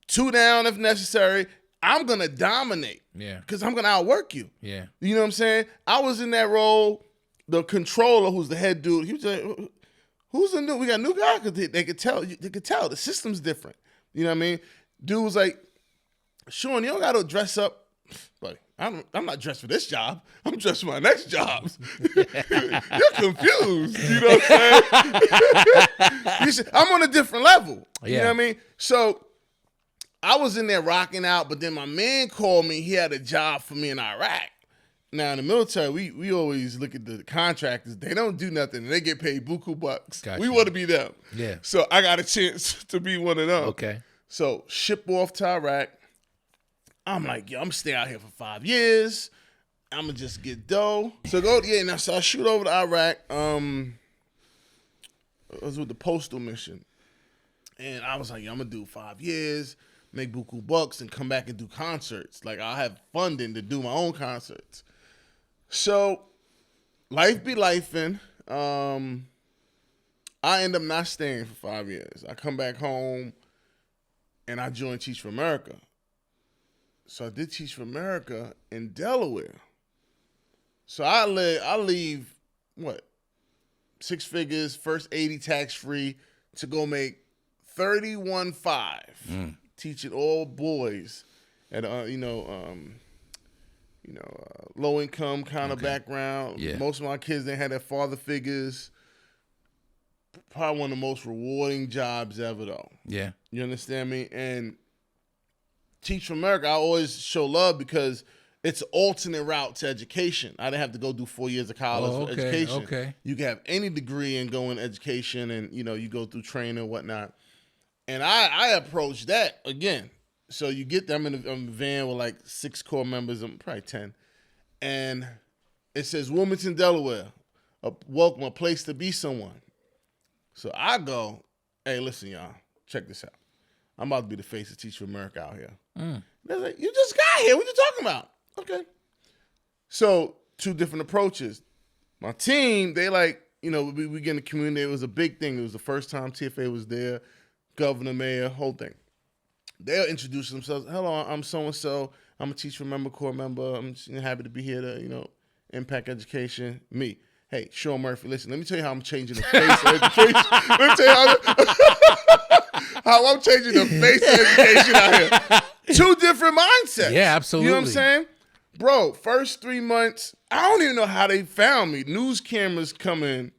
2 down if necessary. I'm going to dominate. Yeah. Because I'm going to outwork you. Yeah. You know what I'm saying? I was in that role. The controller, who's the head dude, he was like, who's the new? We got a new guy? Because they could tell. They could tell. The system's different. You know what I mean? Dude was like, Shaun, you don't got to dress up. Buddy, I'm not dressed for this job. I'm dressed for my next job. You're confused. You know what I'm saying? I'm on a different level. Yeah. You know what I mean? So I was in there rocking out, but then my man called me. He had a job for me in Iraq. Now in the military, we always look at the contractors. They don't do nothing, and they get paid buku bucks. Gotcha. We want to be them. Yeah. So I got a chance to be one of them. Okay. So ship off to Iraq. I'm like, yo, I'm stay out here for 5 years. I'm gonna just get dough. So so I shoot over to Iraq. I was with the postal mission, and I was like, yo, I'm gonna do 5 years, make buku bucks, and come back and do concerts. Like I'll have funding to do my own concerts. So life be lifing. I end up not staying for 5 years. I come back home, and I joined Teach for America. So I did Teach for America in Delaware. So I leave, 6 figures, first 80 tax-free to go make 31.5, teaching all boys at low income kind of background. Yeah. Most of my kids, they had their father figures. Probably one of the most rewarding jobs ever, though. Yeah. You understand me? And Teach for America, I always show love because it's an alternate route to education. I didn't have to go do 4 years of college for education. Okay. You can have any degree and go in education, and you go through training and whatnot. And I approached that again. So you get them in a van with like 6 core members, probably 10, and it says Wilmington, Delaware, welcome, a place to be someone. So I go, hey, listen, y'all, check this out. I'm about to be the face of Teach for America out here. They're like, you just got here. What you talking about? Okay. So 2 different approaches. My team, they like, we get in the community. It was a big thing. It was the first time TFA was there, governor, mayor, whole thing. They'll introduce themselves. Hello, I'm so-and-so. I'm a Teach for Member Corps member. I'm just happy to be here to, impact education. Me. Hey, Shaun Murphy, listen, let me tell you how I'm changing the face of education. Let me tell you how I'm changing the face of education out here. 2 different mindsets. Yeah, absolutely. You know what I'm saying? Bro, first 3 months, I don't even know how they found me. News cameras come in.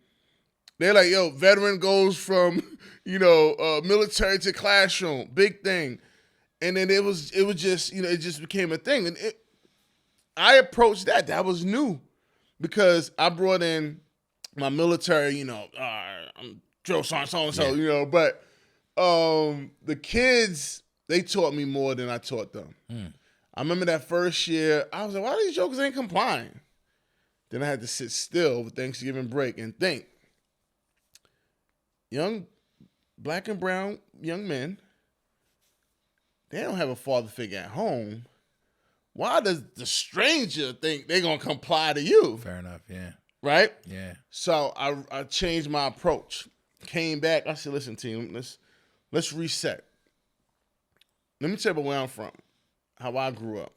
They're like, yo, veteran goes from, military to classroom. Big thing. And then it was just, it just became a thing. And I approached that. That was new. Because I brought in my military, I'm drill sergeant, so-and-so, but the kids, they taught me more than I taught them. I remember that first year, I was like, why these jokers ain't complying? Then I had to sit still over Thanksgiving break and think. Young black and brown young men, they don't have a father figure at home. Why does the stranger think they're going to comply to you? Fair enough, yeah. Right? Yeah. So I changed my approach. Came back. I said, listen, team, let's reset. Let me tell you about where I'm from, how I grew up,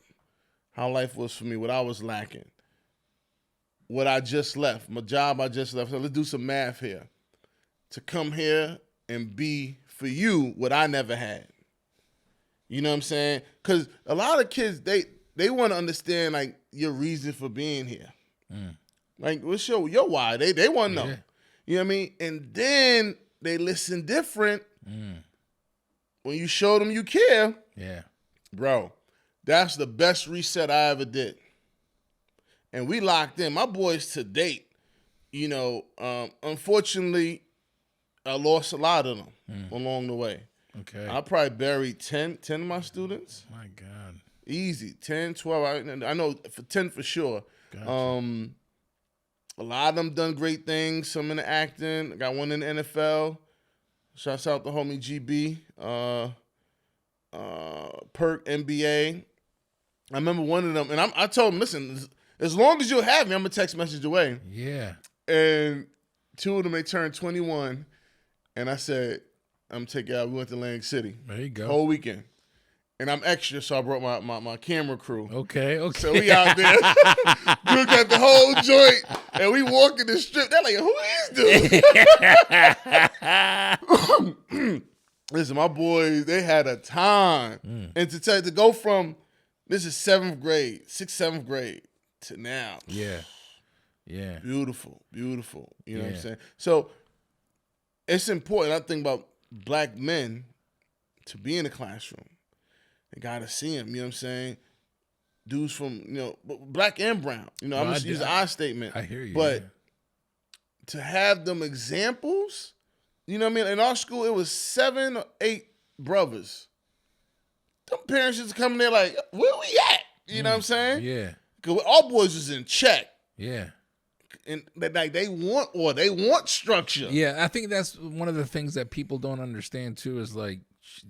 how life was for me, what I was lacking, what I just left, my job I just left. So let's do some math here. To come here and be for you what I never had. You know what I'm saying? Because a lot of kids, they want to understand, like, your reason for being here. Like, what's your why? They want to know. You know what I mean? And then they listen different when you show them you care. Yeah. Bro, that's the best reset I ever did. And we locked in. My boys to date, unfortunately, I lost a lot of them along the way. Okay. I probably buried 10 of my students. My God. Easy. 10, 12. I know for 10 for sure. Gotcha. A lot of them done great things. Some in the acting. I got one in the NFL. Shouts out to homie GB. Perk NBA. I remember one of them, and I told him, listen, as long as you'll have me, I'm going to text message away. Yeah. And two of them, they turned 21. And I said, I'm taking out. We went to Atlantic City. There you go. Whole weekend. And I'm extra, so I brought my camera crew. Okay. So we out there. We got the whole joint. And we walking the strip. They're like, who is this? Listen, my boys, they had a time. And to go from, this is 7th grade, 7th grade, to now. Yeah. Yeah. Beautiful. You know what I'm saying? So it's important, I think, about black men to be in the classroom. They got to see him, you know what I'm saying? Dudes from, black and brown. I'm just using I statement. I hear you. But to have them examples, you know what I mean? In our school, it was 7 or 8 brothers. Them parents just coming there like, where we at? You know what I'm saying? Yeah. Because our boys was in check. Yeah. And they want structure. Yeah, I think that's one of the things that people don't understand too is like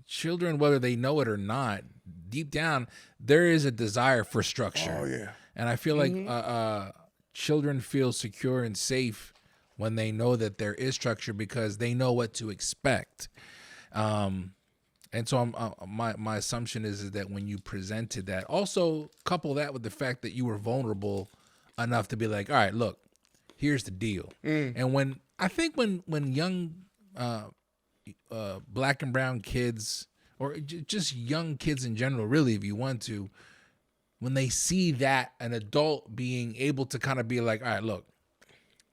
children, whether they know it or not, deep down there is a desire for structure. Oh yeah. And I feel like children feel secure and safe when they know that there is structure because they know what to expect. And so my assumption is that when you presented that, also couple that with the fact that you were vulnerable enough to be like, all right, look, here's the deal. And when young black and brown kids, or just young kids in general, really, if you want to, when they see that an adult being able to kind of be like, all right, look,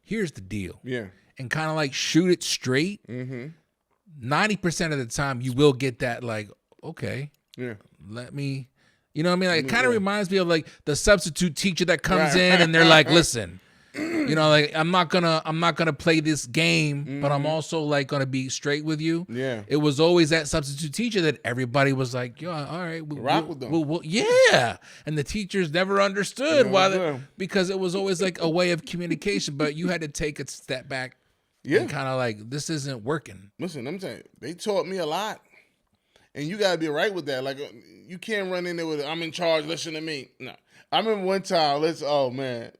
here's the deal. Yeah. And kind of like shoot it straight. 90% of the time you will get that like, okay, yeah, let me, you know what I mean? Like, it kind of reminds me of like the substitute teacher that comes in and they're like, listen, like I'm not gonna play this game, but I'm also like gonna be straight with you. Yeah. It was always that substitute teacher that everybody was like, yo, all right, rock with them. Yeah. And the teachers never understood why because it was always like a way of communication, but you had to take a step back. Yeah. And kind of like, this isn't working. Listen, I'm saying, they taught me a lot. And you got to be right with that. Like, you can't run in there with, I'm in charge, listen to me. No. I remember one time, oh, man.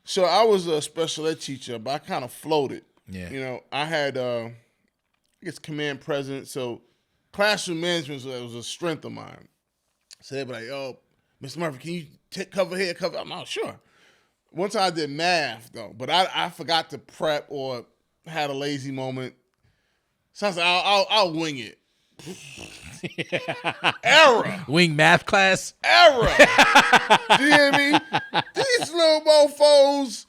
So I was a special ed teacher, but I kind of floated. Yeah. I had, I guess, command presence. So classroom management was a strength of mine. So they'd be like, oh, Mr. Murphy, can you cover here, cover? I'm not sure. One time I did math, though, but I forgot to prep or had a lazy moment. So I was like, I'll wing it. Error. Wing math class. Error. Do you hear me? These little mofos,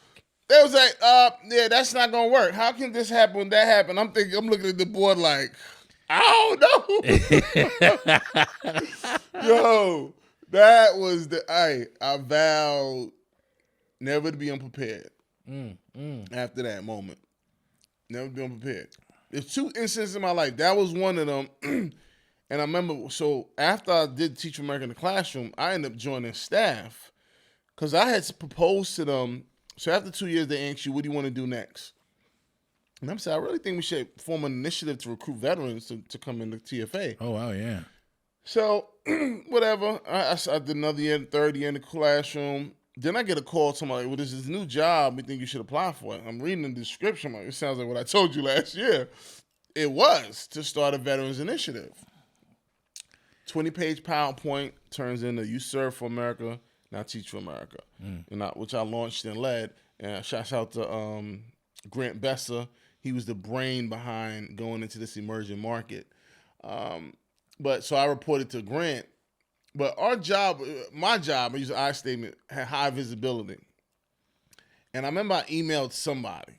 they was like, yeah, that's not going to work. How can this happen when that happened? I'm looking at the board like, I don't know. Yo, that was I vowed never to be unprepared after that moment. Never be unprepared. There's 2 instances in my life. That was one of them. And I remember, so after I did Teach America in the classroom, I ended up joining staff because I had proposed to them. So after 2 years, they asked you, what do you want to do next? And I'm saying, I really think we should form an initiative to recruit veterans to come into TFA. Oh, wow, yeah. So, whatever. I did another year, 3rd year in the classroom. Then I get a call, somebody, well, this is a new job. We think you should apply for it. I'm reading the description. Like, it sounds like what I told you last year. It was to start a veterans initiative. 20-page PowerPoint turns into You Serve for America, Now Teach for America, which I launched and led. And shouts out to Grant Besser. He was the brain behind going into this emerging market. But so I reported to Grant. But my job, I use an I statement, had high visibility. And I remember I emailed somebody.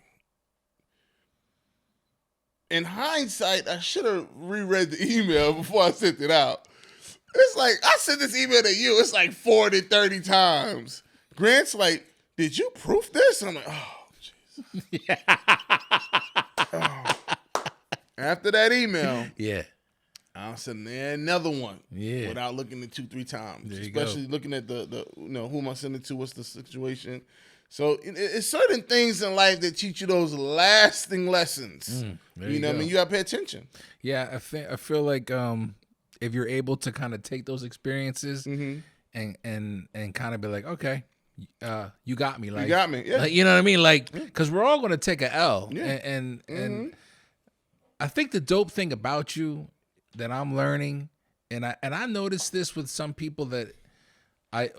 In hindsight, I should have reread the email before I sent it out. It's like, I sent this email to you. It's like 40, 30 times. Grant's like, did you proof this? I'm like, oh, jeez. Oh. After that email, yeah, I'll send another one. Yeah. Without looking at 2-3 times. There you Especially go. looking at the who am I sending to? What's the situation? So it's certain things in life that teach you those lasting lessons. You know what I mean? You gotta pay attention. Yeah, I feel like if you're able to kind of take those experiences and kind of be like, okay, you got me, like you got me, yeah. Like, you know what I mean, like, because we're all gonna take a L, Yeah. and I think the dope thing about you that I'm learning, and I noticed this with some people that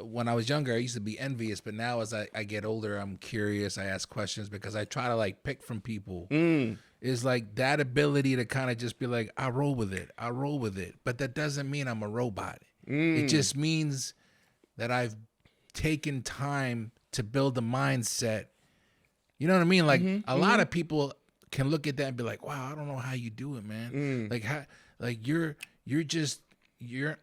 when I was younger, I used to be envious, but now as I get older, I'm curious. I ask questions because I try to like pick from people. Is like that ability to kind of just be like, I roll with it. But that doesn't mean I'm a robot. It just means that I've taken time to build a mindset. You know what I mean? Like a lot of people can look at that and be like, wow, I don't know how you do it, man. Like you're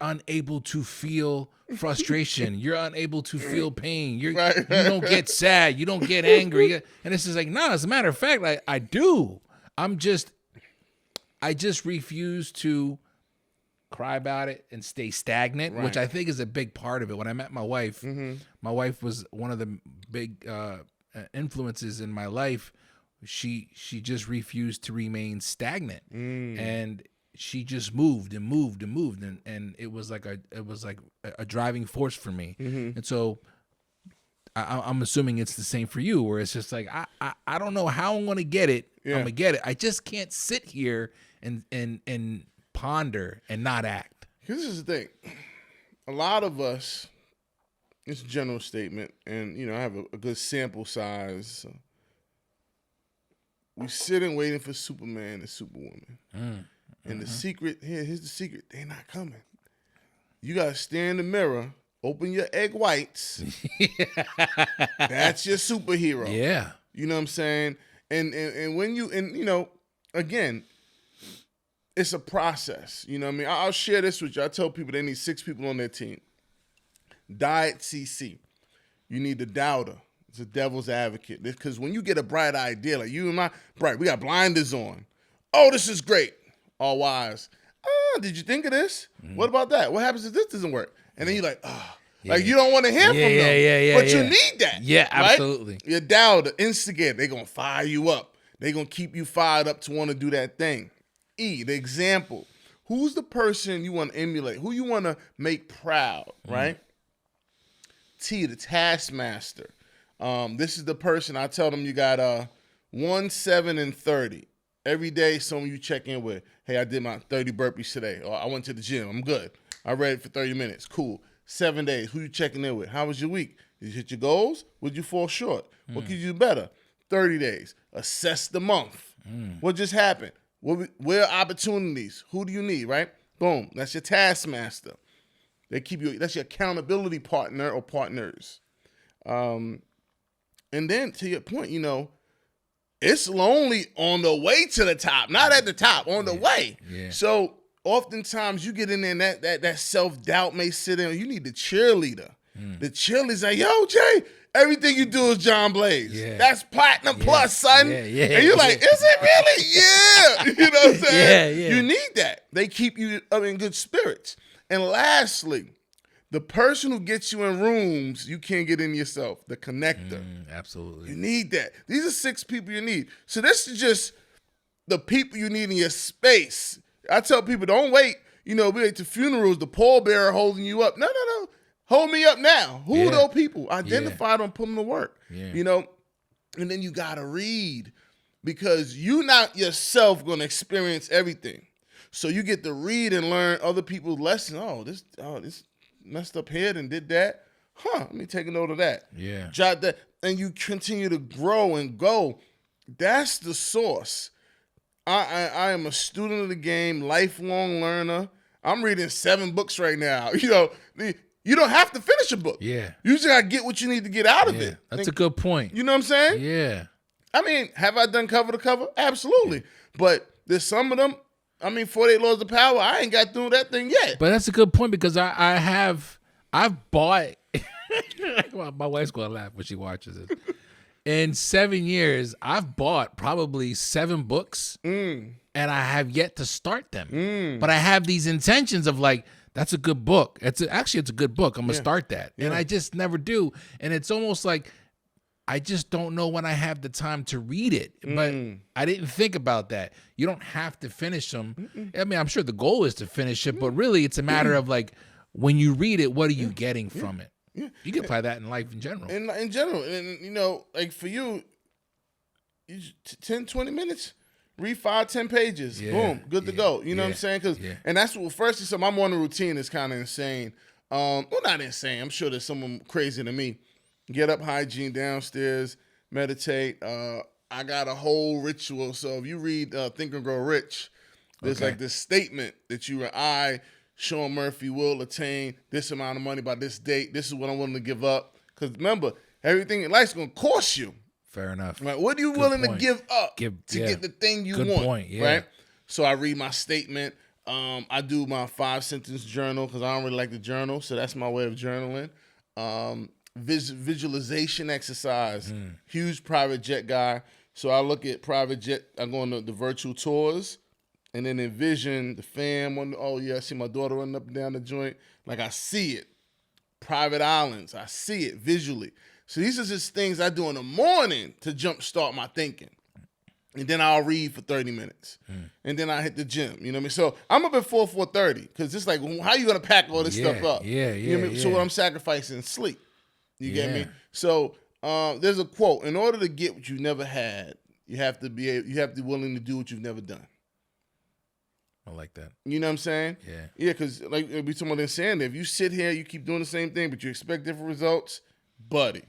unable to feel frustration. You're unable to feel pain. You don't get sad. You don't get angry. And it's just like, no, as a matter of fact, I do. I just refuse to cry about it and stay stagnant, which I think is a big part of it. When I met my wife, my wife was one of the big influences in my life. She just refused to remain stagnant, and she just moved and moved and moved, and it was like a driving force for me. And so I'm assuming it's the same for you, where it's just like I don't know how I'm gonna get it. I'm gonna get it. I just can't sit here and ponder and not act. This is the thing. A lot of us, it's a general statement, and I have a good sample size. We sitting waiting for Superman and Superwoman. And the secret, here's the secret, they're not coming. You gotta stare in the mirror, open your egg whites. That's your superhero. Yeah. You know what I'm saying? And when again, it's a process. You know what I mean? I'll share this with you. I tell people they need 6 people on their team. Diet CC. You need the doubter. It's a devil's advocate. Because when you get a bright idea, like you and my bright, we got blinders on. Oh, this is great. All wise. Did you think of this? What about that? What happens if this doesn't work? And then you're like, like you don't want to hear from them. But you need that. Yeah, right? absolutely. Your doubter, instigator, they're going to fire you up. They're going to keep you fired up to want to do that thing. E, the example. Who's the person you want to emulate? Who you want to make proud, right? T, the taskmaster. This is the person I tell them you got 1, 7, and 30. Every day, someone you check in with, hey, I did my 30 burpees today, or I went to the gym, I'm good. I read for 30 minutes, cool. 7 days, who you checking in with? How was your week? Did you hit your goals? Would you fall short? What could you do better? 30 days, assess the month. What just happened? Where are opportunities? Who do you need, right? Boom, that's your taskmaster. They keep you, that's your accountability partner or partners. And then to your point, it's lonely on the way to the top, not at the top, on the way. Yeah. So oftentimes you get in there and that self-doubt may sit in. You need the cheerleader. The cheerleader's like, yo, Jay, everything you do is John Blaze. Yeah. That's platinum plus, son. Yeah. And you're like, is it really? Yeah. You know what I'm saying? Yeah. You need that. They keep you in good spirits. And lastly, the person who gets you in rooms you can't get in yourself, the connector. Absolutely. You need that. These are 6 people you need. So this is just the people you need in your space. I tell people, don't wait. We wait to funerals, the pallbearer holding you up. No. Hold me up now. Who are those people? Identify them, put them to work. Yeah. And then you got to read because you're not yourself going to experience everything. So you get to read and learn other people's lessons. This messed up here and did that. Let me take a note of that. Yeah. Jot that. And you continue to grow and go. That's the source. I am a student of the game, lifelong learner. I'm reading 7 books right now. You don't have to finish a book. Yeah. You just got to get what you need to get out of it. That's a good point. You know what I'm saying? Yeah. I mean, have I done cover to cover? Absolutely. But there's some of them, 48 Laws of Power, I ain't got through that thing yet. But that's a good point because I've bought, well, my wife's going to laugh when she watches it. In 7 years, I've bought probably 7 books. And and I have yet to start them. But I have these intentions of like, that's a good book. Actually, it's a good book. I'm going to start that. And I just never do. And it's almost like I just don't know when I have the time to read it. But I didn't think about that. You don't have to finish them. I mean, I'm sure the goal is to finish it, but really it's a matter of like, when you read it, what are you getting from it? Yeah. You can apply that in life in general. In general. And, you know, like for you 10, 20 minutes, read 5-10 pages. Boom, good to go. You know what I'm saying? And that's what, first, so my morning routine is kind of insane. Well, not insane. I'm sure there's someone crazy than me. Get up, hygiene, downstairs, meditate. I got a whole ritual. So if you read Think and Grow Rich, there's like this statement that Shaun Murphy, will attain this amount of money by this date. This is what I'm willing to give up. Because remember, everything in life's going to cost you. Fair enough. Right? What are you willing to give up to get the thing you want? Good point, yeah. Right? So I read my statement. I do my 5-sentence journal because I don't really like to journal. So that's my way of journaling. Visualization exercise. Huge private jet guy. So I look at private jet. I go on the virtual tours. And then envision the fam. I see my daughter running up and down the joint. Like, I see it. Private islands. I see it visually. So these are just things I do in the morning to jumpstart my thinking. And then I'll read for 30 minutes. And then I hit the gym. You know what I mean? So I'm up at 4:30 because it's like, how you going to pack all this stuff up? You know what I mean? So what I'm sacrificing is sleep. You get me? So there's a quote. In order to get what you never had, you have to be willing to do what you've never done. I like that. You know what I'm saying? Yeah. Yeah, because like we talking about saying, if you sit here, you keep doing the same thing, but you expect different results, buddy,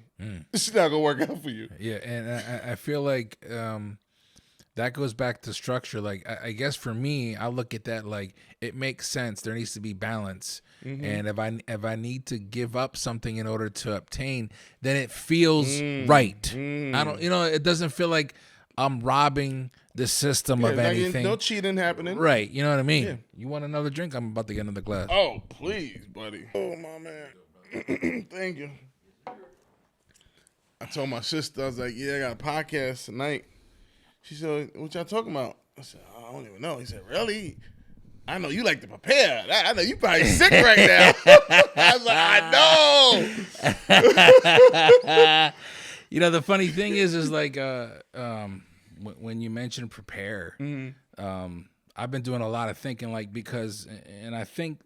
it's not gonna work out for you. Yeah, and I feel like that goes back to structure. Like I guess for me, I look at that like it makes sense. There needs to be balance, and if I need to give up something in order to obtain, then it feels right. I don't, it doesn't feel like I'm robbing the system of anything. No cheating happening. Right. You know what I mean? Yeah. You want another drink? I'm about to get another glass. Oh, please, buddy. Oh, my man. Thank you. I told my sister, I was like, I got a podcast tonight. She said, what y'all talking about? I said, I don't even know. He said, really? I know you like to prepare. I know you probably sick right now. I was like, I know. The funny thing is like, when you mentioned prepare, I've been doing a lot of thinking, like, and I think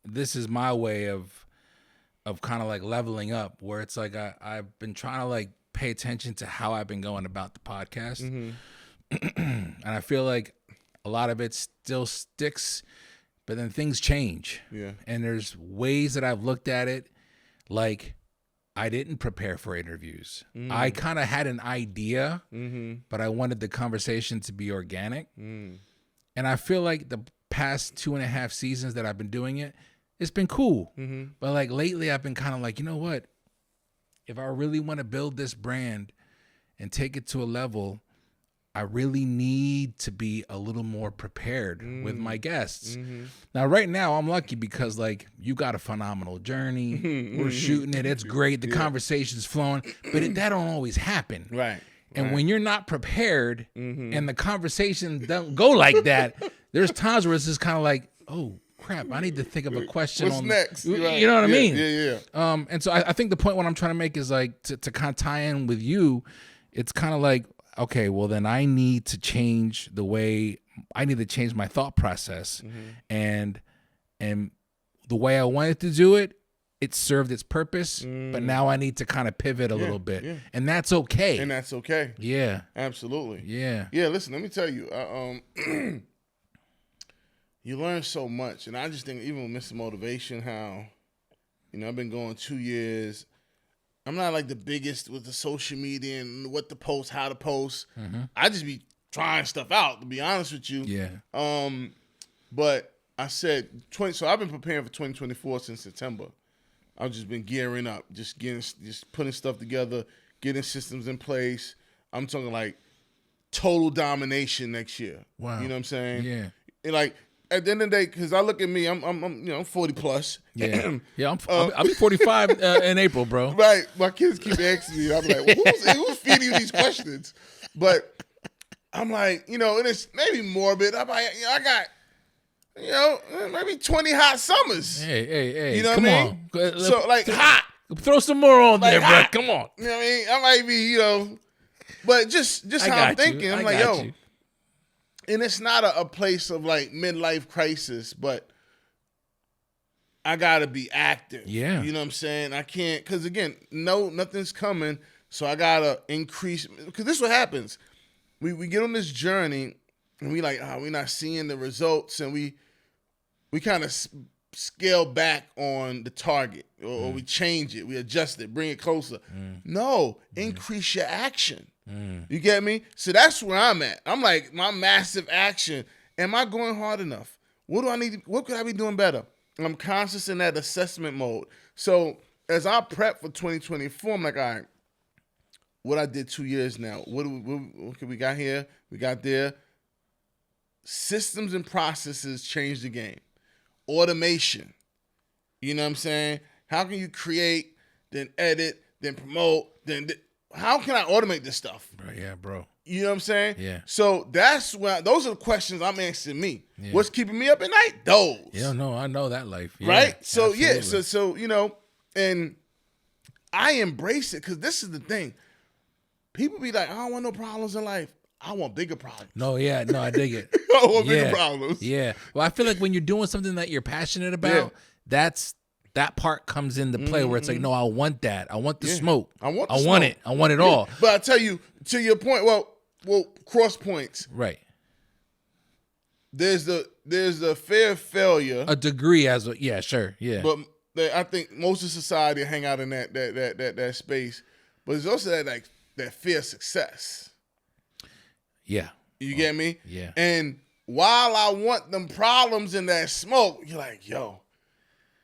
this is my way of kind of like leveling up, where it's like I've been trying to like pay attention to how I've been going about the podcast, and I feel like a lot of it still sticks, but then things change. Yeah, and there's ways that I've looked at it, like, I didn't prepare for interviews. I kind of had an idea, but I wanted the conversation to be organic. And I feel like the past 2.5 seasons that I've been doing it, it's been cool. But like lately I've been kind of like, you know what? If I really want to build this brand and take it to a level, I really need to be a little more prepared with my guests. Now, right now, I'm lucky because, like, you got a phenomenal journey. We're shooting it. It's great. The conversation's flowing. But that don't always happen. Right. And when you're not prepared and the conversation don't go like that, there's times where it's just kind of like, oh, crap, I need to think of a question. What's next? You know what I mean? Yeah. And so I think the point what I'm trying to make is, like, to kind of tie in with you, it's kind of like, okay, well then I need to change my thought process, and the way I wanted to do it, it served its purpose, but now I need to kind of pivot a little bit, and that's okay. Yeah, absolutely. Yeah. Listen, let me tell you, you learn so much, and I just think even with Mr. Motivation, how I've been going 2 years. I'm not like the biggest with the social media and what to post, how to post. I just be trying stuff out, to be honest with you. Yeah. But I said so I've been preparing for 2024 since September. I've just been gearing up, just putting stuff together, getting systems in place. I'm talking like total domination next year. Wow. You know what I'm saying? Yeah. And like, at the end of the day, because I look at me, I'm 40 plus. Yeah, I'll be 45 in April, bro. Right, my kids keep asking me. I'm like, well, who's feeding you these questions? But I'm like, and it's maybe morbid. I'm like, I got, maybe 20 hot summers. Hey. You know Come what I on. mean? So like hot. Throw some more on Like there, hot. bro. Come on. You know what I mean? I might be, but just how I'm thinking. I'm like, yo. You. And it's not a place of like midlife crisis, but I gotta be active. Yeah. You know what I'm saying? I can't, because again, nothing's coming. So I gotta increase, because this is what happens. We get on this journey and we like, we're not seeing the results, and we kind of scale back on the target, or we change it, we adjust it, bring it closer. No, increase your action. You get me? So that's where I'm at. I'm like, my massive action. Am I going hard enough? What do I need? What could I be doing better? I'm conscious in that assessment mode. So as I prep for 2024, I'm like, all right, what I did 2 years now. What we got here? We got there. Systems and processes change the game. Automation. You know what I'm saying? How can you create, then edit, then promote, then how can I automate this stuff? Bro, yeah, bro. You know what I'm saying? Yeah. So those are the questions I'm asking me. Yeah. What's keeping me up at night? Those. Yeah, no, I know that life. Yeah, right? So absolutely. so and I embrace it, because this is the thing. People be like, I don't want no problems in life. I want bigger problems. No, I dig it. I want bigger problems. Yeah. Well, I feel like when you're doing something that you're passionate about, that part comes into play where it's like, no, I want that. I want the smoke. I want it. I want it all. But I tell you, to your point, well, cross points. Right. There's the fear of failure. A degree sure. Yeah. But I think most of society hang out in that space. But there's also that fear of success. Yeah. You get me? Yeah. And while I want them problems in that smoke, you're like, yo,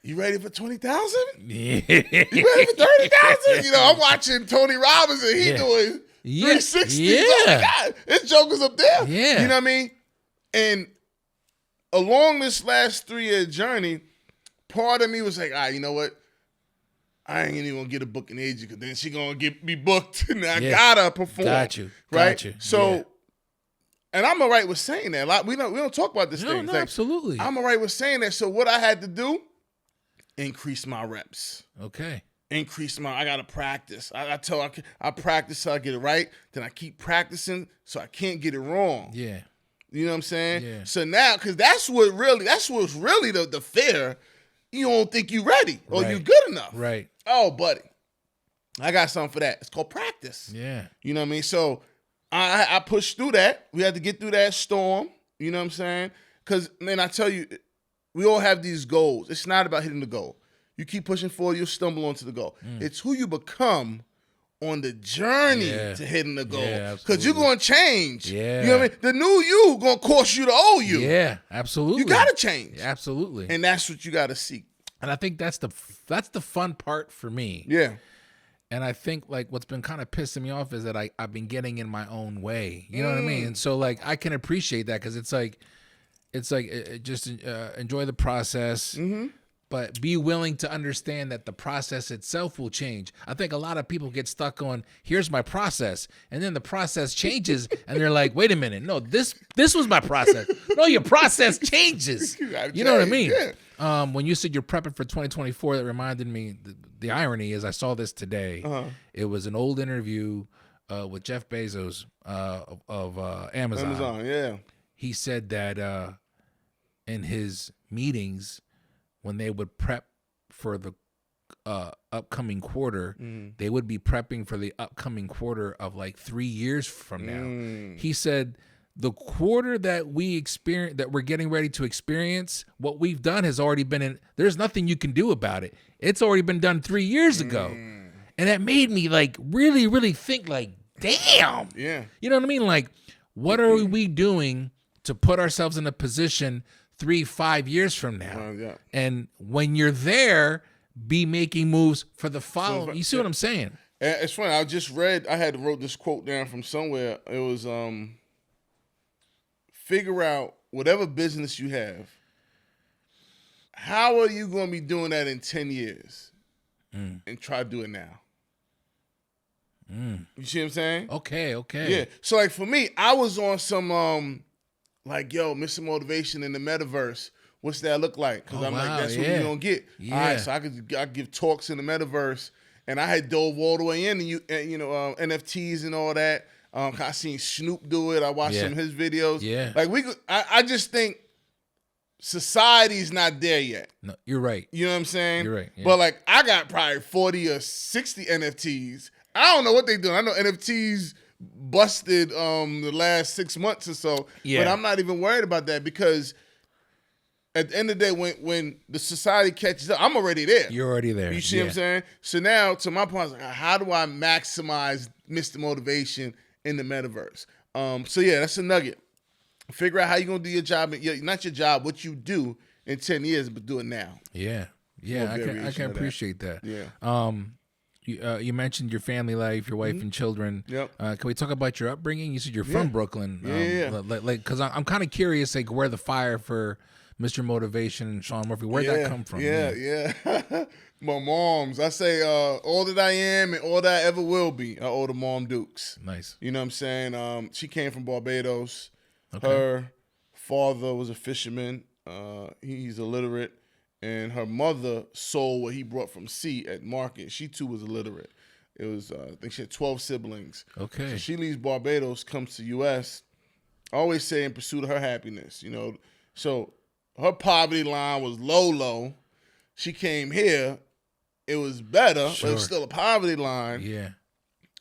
you ready for 20,000? Yeah. You ready for 30,000? I'm watching Tony Robbins, and he doing 360. Yeah. Oh my God, his jokers up there. Yeah. You know what I mean? And along this last 3-year journey, part of me was like, you know what? I ain't even gonna get a booking agent, because then she gonna get me booked, and I gotta perform. Got you. So, and I'm all right with saying that. Like, we don't talk about this thing. No, like, absolutely. I'm all right with saying that. So what I had to do, increase my reps. Okay. I gotta practice. I practice till I get it right. Then I keep practicing so I can't get it wrong. Yeah. You know what I'm saying? Yeah. So now, because that's what's really the fear. You don't think you ready or you good enough. Right. Oh, buddy, I got something for that. It's called practice. Yeah. You know what I mean? So I pushed through that. We had to get through that storm. You know what I'm saying? Because, man, I tell you, we all have these goals. It's not about hitting the goal. You keep pushing forward, you'll stumble onto the goal. It's who you become on the journey to hitting the goal. Because you're going to change. Yeah. You know what I mean? The new you going to cost you the old you. Yeah, absolutely. You got to change. Absolutely. And that's what you got to seek. And I think that's the fun part for me. Yeah. And I think like what's been kind of pissing me off is that I've been getting in my own way. You know what I mean? And so like I can appreciate that, because it's like just enjoy the process, but be willing to understand that the process itself will change. I think a lot of people get stuck on, here's my process, and then the process changes, and they're like, wait a minute, no, this was my process. No, your process changes. You know what I mean? Yeah. When you said you're prepping for 2024, that reminded me, the irony is I saw this today. It was an old interview with Jeff Bezos of Amazon. Amazon, yeah. He said that in his meetings, when they would prep for the upcoming quarter, they would be prepping for the upcoming quarter of like 3 years from now. He said, the quarter that we experience, that we're getting ready to experience, what we've done has already been in. There's nothing you can do about it. It's already been done 3 years ago. And that made me like really, really think like, damn. Yeah. You know what I mean? Like, what are we doing to put ourselves in a position 3-5 years from now? And when you're there, be making moves for the following. You see what I'm saying? It's funny. I wrote this quote down from somewhere. It was, figure out whatever business you have, how are you going to be doing that in 10 years? And try to do it now. You see what I'm saying? Okay. Yeah. So like for me, I was on some like, yo, Mr. Motivation in the metaverse. What's that look like? Because I'm like, that's what you're gonna get. Yeah. All right, so I give talks in the metaverse, and I had dove all the way in, and NFTs and all that. I seen Snoop do it. I watched some of his videos. Yeah. Like I just think society's not there yet. No, you're right. You know what I'm saying? You're right. Yeah. But like I got probably 40 or 60 NFTs. I don't know what they doing. I know NFTs busted the last 6 months or so. Yeah. But I'm not even worried about that because at the end of the day, when the society catches up, I'm already there. You're already there. You see what I'm saying? So now, to my point, I was like, how do I maximize Mr. Motivation in the metaverse? So yeah, that's a nugget. Figure out how you're going to do your job, not your job, what you do in 10 years, but do it now. Yeah. I can appreciate that. Yeah. You mentioned your family life, your wife and children. Yep. Can we talk about your upbringing? You said you're from Brooklyn. Yeah. Like, because I'm kind of curious, like, where the fire for Mr. Motivation and Shaun Murphy, where'd that come from? Yeah. My mom's. I say all that I am and all that I ever will be, I owe to Mom Dukes. Nice. You know what I'm saying? She came from Barbados. Okay. Her father was a fisherman. He's illiterate. And her mother sold what he brought from sea at market. She, too, was illiterate. It was, I think she had 12 siblings. Okay. So she leaves Barbados, comes to U.S., I always say in pursuit of her happiness, you know. So her poverty line was low. She came here. It was better, but it was still a poverty line. Yeah.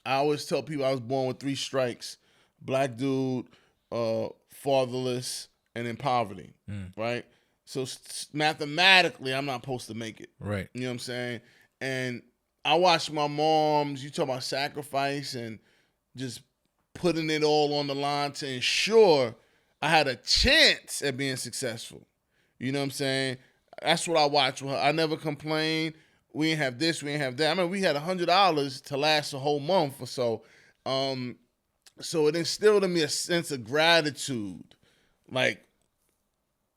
I always tell people I was born with 3 strikes. Black dude, fatherless, and in poverty, right? So mathematically, I'm not supposed to make it. Right. You know what I'm saying? And I watched my moms, you talk about sacrifice and just putting it all on the line to ensure I had a chance at being successful. You know what I'm saying? That's what I watched with her. I never complained. We didn't have this, we didn't have that. I mean, we had $100 to last a whole month or so. So it instilled in me a sense of gratitude, like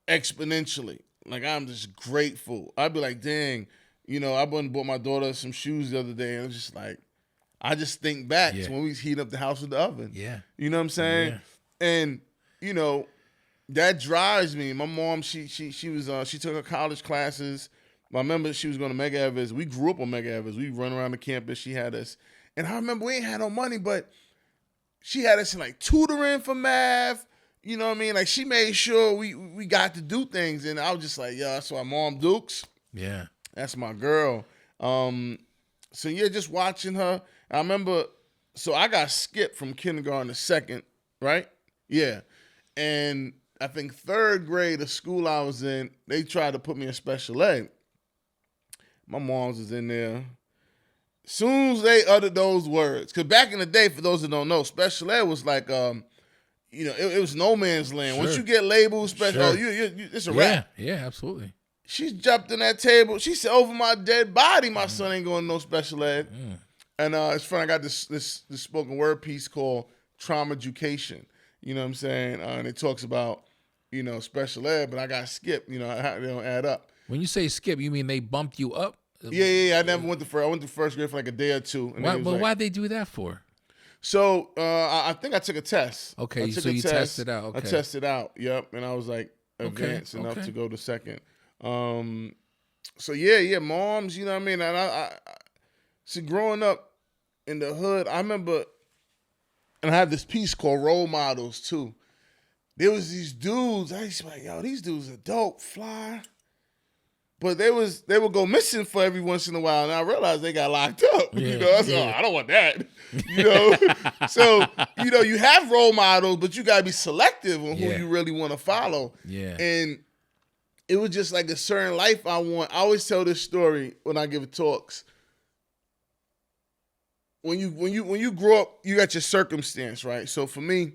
exponentially. Like I'm just grateful. I'd be like, dang, you know, I went and bought my daughter some shoes the other day, and it was just like, I just think back to when we heat up the house with the oven. Yeah. You know what I'm saying? Yeah. And, you know, that drives me. My mom, she took her college classes. I remember she was going to Mega Evers. We grew up on Mega Evers. We run around the campus. She had us. And I remember we ain't had no money, but she had us in like tutoring for math. You know what I mean? Like she made sure we got to do things. And I was just like, yeah, that's why Mom Dukes. Yeah. That's my girl. So yeah, just watching her. I remember, so I got skipped from kindergarten to second, right? Yeah. And I think 3rd grade of school I was in, they tried to put me in special ed. My mom's was in there. Soon as they uttered those words, because back in the day, for those that don't know, special ed was like, you know, it was no man's land. Once you get labeled special, it's a wrap. Yeah, absolutely. She jumped in that table. She said, over my dead body, my son ain't going to no special ed. And it's funny, I got this spoken word piece called Trauma Education. You know what I'm saying? And it talks about, you know, special ed, but I got skipped. You know, they don't add up. When you say skip, you mean they bumped you up? Yeah. I never went to first. I went to 1st grade for like a day or two. But why'd they do that for? So I think I took a test. Okay, so you tested out. Okay. I tested out. Yep, and I was like advanced enough to go to second. So yeah, moms. You know what I mean? And I see, growing up in the hood, I remember, and I had this piece called Role Models too. There was these dudes. I used to be like, yo, these dudes are dope, fly. But they would go missing for every once in a while, and I realized they got locked up. Yeah, you know, I said, I don't want that. You know, so you know, you have role models, but you gotta be selective on who you really want to follow. Yeah, and it was just like a certain life I want. I always tell this story when I give talks. When you grow up, you got your circumstance, right? So for me,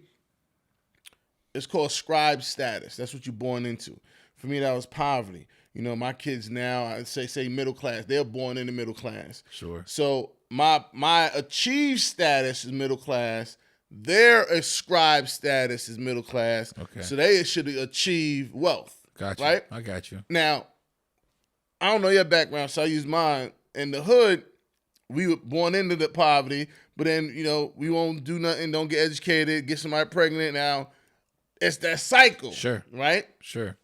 it's called scribe status. That's what you're born into. For me, that was poverty. You know, my kids now, I say middle class. They're born in the middle class. Sure. So my achieved status is middle class. Their ascribed status is middle class. Okay. So they should achieve wealth. Gotcha. Right? I got you. Now, I don't know your background, so I use mine. In the hood, we were born into the poverty, but then, we won't do nothing, don't get educated, get somebody pregnant. Now, it's that cycle. Sure. Right? Sure.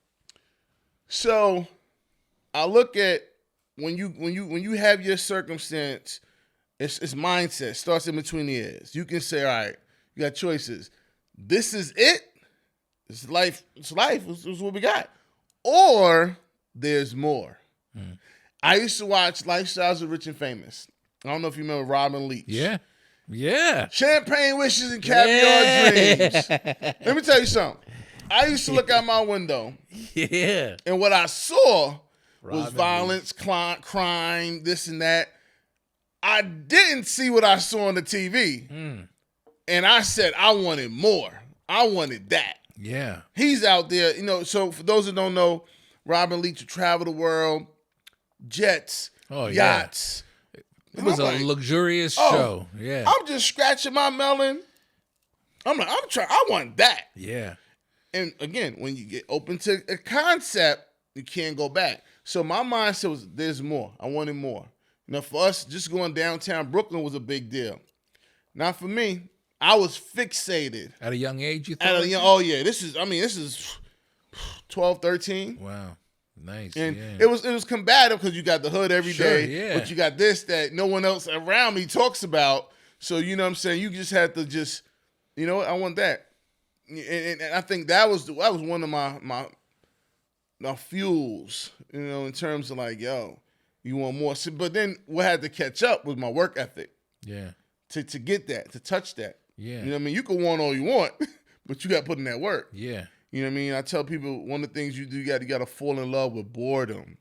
So I look at when you have your circumstance, it's mindset. It starts in between the ears. You can say, all right, you got choices. This is it. It's life. It's life. It's what we got. Or there's more. I used to watch Lifestyles of Rich and Famous. I don't know if you remember Robin Leach. Yeah. Yeah. Champagne wishes and caviar dreams. Let me tell you something. I used to look out my window. Yeah. And what I saw was Robin violence, crime, this and that. I didn't see what I saw on the TV. And I said, I wanted more. I wanted that. Yeah. He's out there, so for those that don't know, Robin Leach would travel the world, jets, yachts. It was a luxurious show. Yeah. I'm just scratching my melon. I'm like, I want that. Yeah. And again, when you get open to a concept, you can't go back. So my mindset was, there's more. I wanted more. For us, just going downtown Brooklyn was a big deal. Not for me. I was fixated. At a young age, you thought? Oh, yeah. This is 12, 13. Wow. Nice. And it was combative because you got the hood every day, yeah. but you got this that no one else around me talks about. So, you know what I'm saying? You just had to just, I want that. And I think that was one of my fuels, in terms of like, yo, you want more. So, but then what had to catch up was my work ethic. Yeah. To get that, to touch that. Yeah. You know what I mean? You can want all you want, but you got to put in that work. Yeah. You know what I mean? I tell people one of the things you do, you got to fall in love with boredom.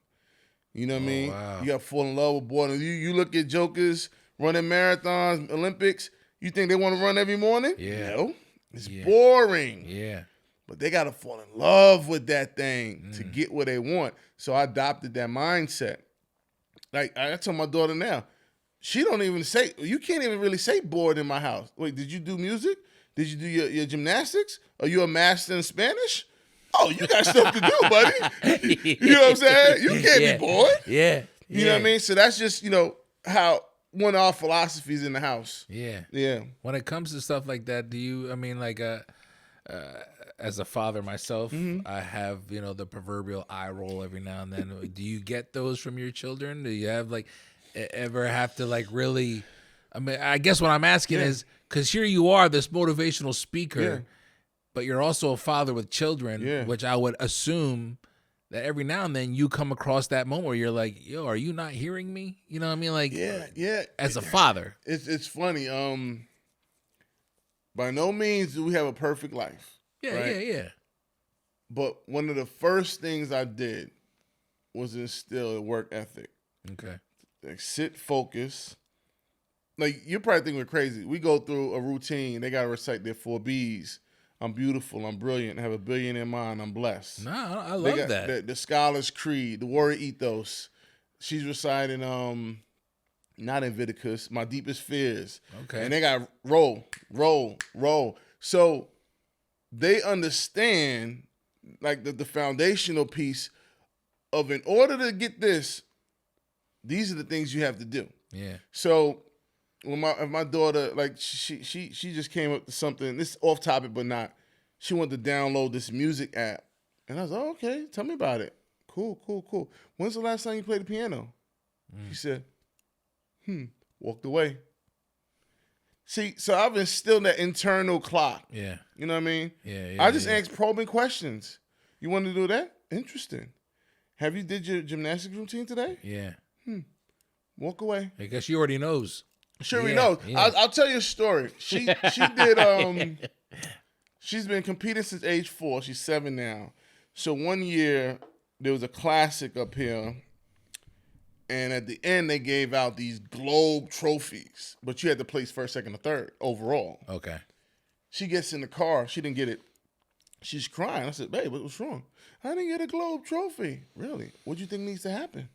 You know what I mean? Wow. You got to fall in love with boredom. You look at jokers running marathons, Olympics, you think they want to run every morning? Yeah. No. It's boring. Yeah. But they got to fall in love with that thing to get what they want. So I adopted that mindset. Like I tell my daughter now, she don't even say, you can't even really say bored in my house. Wait, did you do music? Did you do your gymnastics? Are you a master in Spanish? Oh, you got stuff to do, buddy. You know what I'm saying? You can't be bored. Yeah. You know what I mean? So that's just, how one of our philosophies in the house. Yeah. Yeah. When it comes to stuff like that, as a father myself, I have, the proverbial eye roll every now and then. Do you get those from your children? Do you have ever have to really, I guess what I'm asking is, because here you are, this motivational speaker, but you're also a father with children, which I would assume that every now and then you come across that moment where you're like, yo, are you not hearing me? You know what I mean? As a father. It's funny. By no means do we have a perfect life. Yeah. But one of the first things I did was instill a work ethic. Okay. Like sit, focus. Like you're probably thinking we're crazy. We go through a routine. They got to recite their 4 B's. I'm beautiful. I'm brilliant. I have a billion in mind. I'm blessed. Nah, I love that. The Scholar's Creed, the Warrior Ethos. She's reciting, not Leviticus, my deepest fears. Okay. And they got roll. So they understand like the foundational piece of in order to get this, these are the things you have to do. Yeah. So when my daughter, like she just came up to something, this is off topic but not, she wanted to download this music app. And I was like, oh, okay, tell me about it. Cool. When's the last time you played the piano? She said, walked away. See, so I've instilled that internal clock. Yeah. You know what I mean? Yeah. I just ask probing questions. You want to do that? Interesting. Have you did your gymnastics routine today? Yeah. Walk away. I guess she already knows. She already knows. Yeah. I'll tell you a story. She did. She's been competing since age 4. She's 7 now. So one year there was a classic up here, and at the end they gave out these globe trophies, but you had to place first, second, or third overall. Okay. She gets in the car. She didn't get it. She's crying. I said, babe, what's wrong? I didn't get a globe trophy. Really? What do you think needs to happen?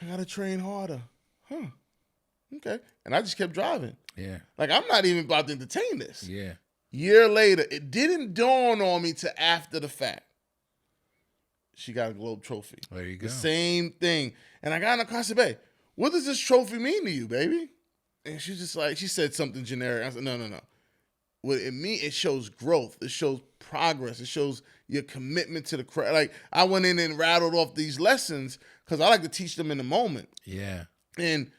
I got to train harder. Huh. Okay. And I just kept driving. Yeah. Like, I'm not even about to entertain this. Yeah. Year later, it didn't dawn on me till after the fact. She got a globe trophy. There you go. The same thing. And I got in the car and said, babe, what does this trophy mean to you, baby? And she's just like, she said something generic. I said, no. What it means, it shows growth. It shows progress. It shows your commitment to the craft. Like, I went in and rattled off these lessons because I like to teach them in the moment. Yeah. And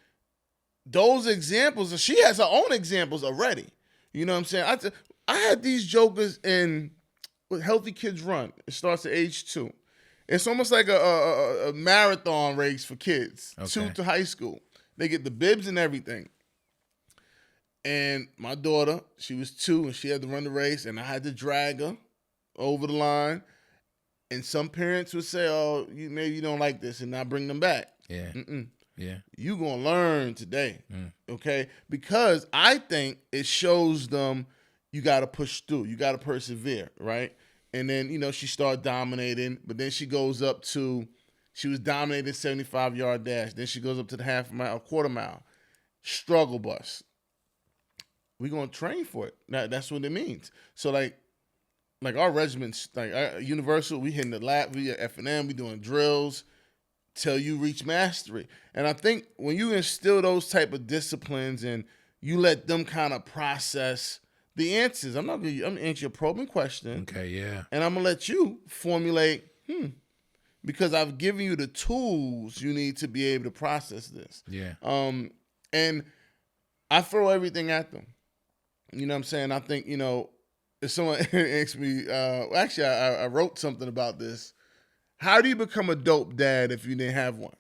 those examples, she has her own examples already. You know what I'm saying? I had these jokers in what Healthy Kids Run. It starts at age 2. It's almost like a marathon race for kids, 2 to high school. They get the bibs and everything. And my daughter, she was 2, and she had to run the race, and I had to drag her over the line. And some parents would say, oh, maybe you don't like this, and not bring them back. Yeah. Yeah. You going to learn today, okay? Because I think it shows them you got to push through. You got to persevere, right? And then, she started dominating, but then she goes up to, she was dominating 75-yard dash. Then she goes up to the half mile, quarter mile. Struggle bus. We're going to train for it. That's what it means. So, like our regiments, like Universal, we hitting the lap, we at F&M, we doing drills till you reach mastery. And I think when you instill those type of disciplines and you let them kind of process the answers, I'm going to answer your probing question. Okay, yeah. And I'm going to let you formulate, because I've given you the tools you need to be able to process this. Yeah. And I throw everything at them. You know what I'm saying? I think, if someone asks me, actually, I wrote something about this. How do you become a dope dad if you didn't have one?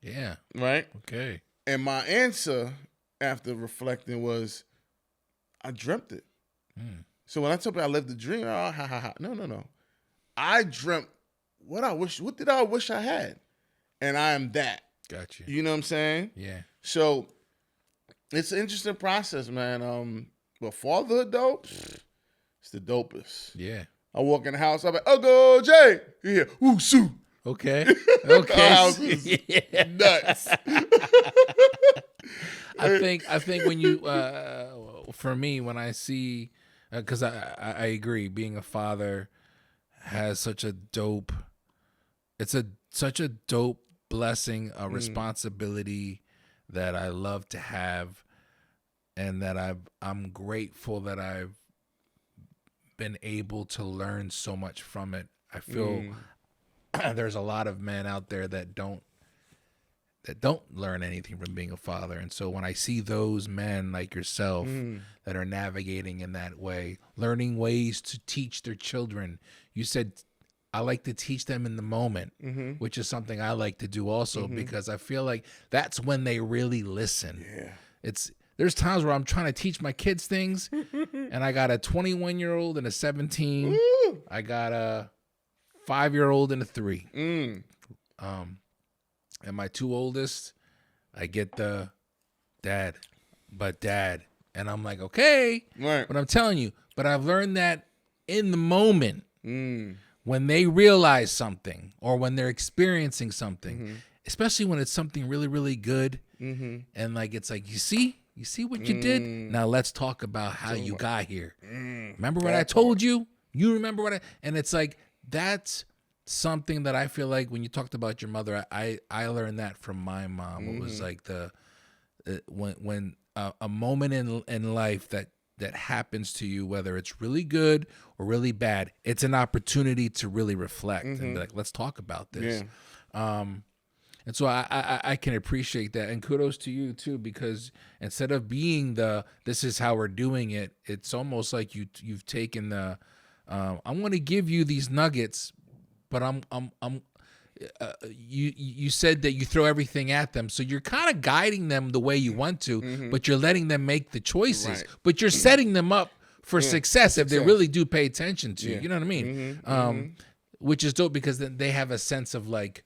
Yeah. Right? Okay. And my answer after reflecting was, I dreamt it. So when I told you I lived the dream, no. I dreamt what did I wish I had? And I am that. Gotcha. You know what I'm saying? Yeah. So it's an interesting process, man. But fatherhood, though, it's the dopest. Yeah. I walk in the house, I'm like, Uncle Jay. Yeah, woo, sue. Okay. Okay. House is nuts. I think when you, for me, when I see, because I agree, being a father has such a dope, such a dope blessing, a responsibility that I love to have, and that I'm grateful that I've been able to learn so much from it. I feel there's a lot of men out there that don't learn anything from being a father. And so when I see those men like yourself that are navigating in that way, learning ways to teach their children, you said, I like to teach them in the moment, which is something I like to do also, because I feel like that's when they really listen. Yeah. There's times where I'm trying to teach my kids things, and I got a 21-year-old and a 17. I got a 5-year-old and a 3. And my 2 oldest, I get the dad. And I'm like, okay. Right. But I'm telling you, but I've learned that in the moment, when they realize something or when they're experiencing something, especially when it's something really, really good, and like it's like, you see what you did? Now let's talk about how you got here. Remember what I told you? You remember and it's like, that's something that I feel like when you talked about your mother, I learned that from my mom. It was like when a moment in life that happens to you, whether it's really good or really bad, it's an opportunity to really reflect and be like, let's talk about this. Yeah. And so I can appreciate that. And kudos to you too, because instead of being this is how we're doing it, it's almost like you've taken the, I'm going to give you these nuggets, but you said that you throw everything at them. So you're kind of guiding them the way you want to, but you're letting them make the choices, right. But you're setting them up for success if they really do pay attention to you. You know what I mean? Which is dope, because then they have a sense of like,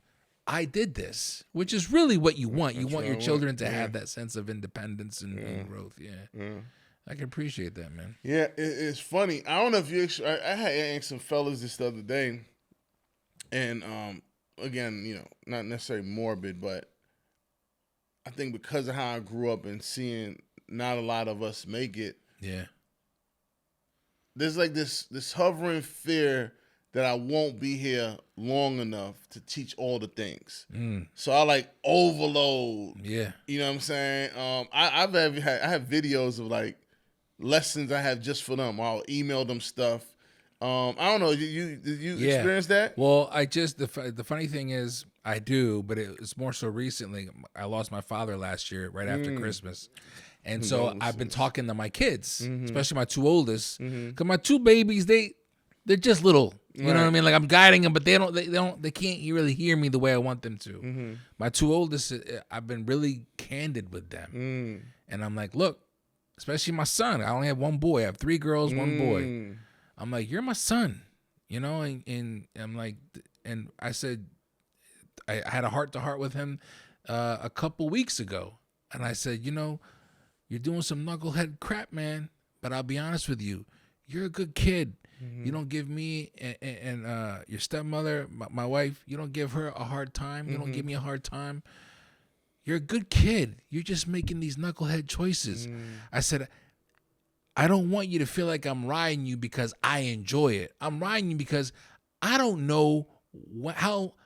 I did this, which is really what you want. You want your children to have that sense of independence and growth. Yeah. I can appreciate that, man. Yeah, it's funny. I don't know if you. I had asked some fellas this the other day, and again, not necessarily morbid, but I think because of how I grew up and seeing not a lot of us make it. Yeah. There's like this hovering fear that I won't be here long enough to teach all the things. So I like overload. Yeah. You know what I'm saying? I have videos of like lessons I have just for them. I'll email them stuff. I don't know. Did you experience that? Well, the funny thing is I do, but it's more so recently. I lost my father last year, right after Christmas. And so I've been talking to my kids, especially my two oldest, because my two babies, they're just little. You know what I mean? Like I'm guiding them, but they can't really hear me the way I want them to. My two oldest, I've been really candid with them, and I'm like, look, especially my son. I only have one boy. I have 3 girls, 1 boy. I'm like, you're my son, you know, and I'm like, and I said, I had a heart-to-heart with him a couple weeks ago, and I said, you know, you're doing some knucklehead crap, man, but I'll be honest with you, you're a good kid. You don't give me and your stepmother, my wife, you don't give her a hard time. You don't give me a hard time. You're a good kid. You're just making these knucklehead choices. I said, I don't want you to feel like I'm riding you because I enjoy it. I'm riding you because I don't know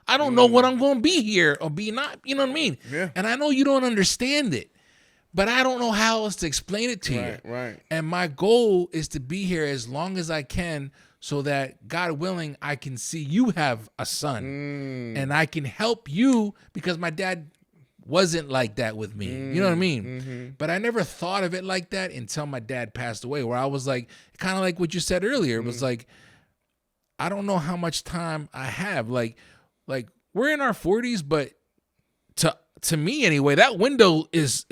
I don't know what I'm going to be here or be not. You know what I mean? Yeah. And I know you don't understand it, but I don't know how else to explain it to you. Right. And my goal is to be here as long as I can so that, God willing, I can see you have a son. And I can help you because my dad wasn't like that with me. You know what I mean? But I never thought of it like that until my dad passed away, where I was like, kind of like what you said earlier. It was like, I don't know how much time I have. Like we're in our 40s, but to me anyway, that window is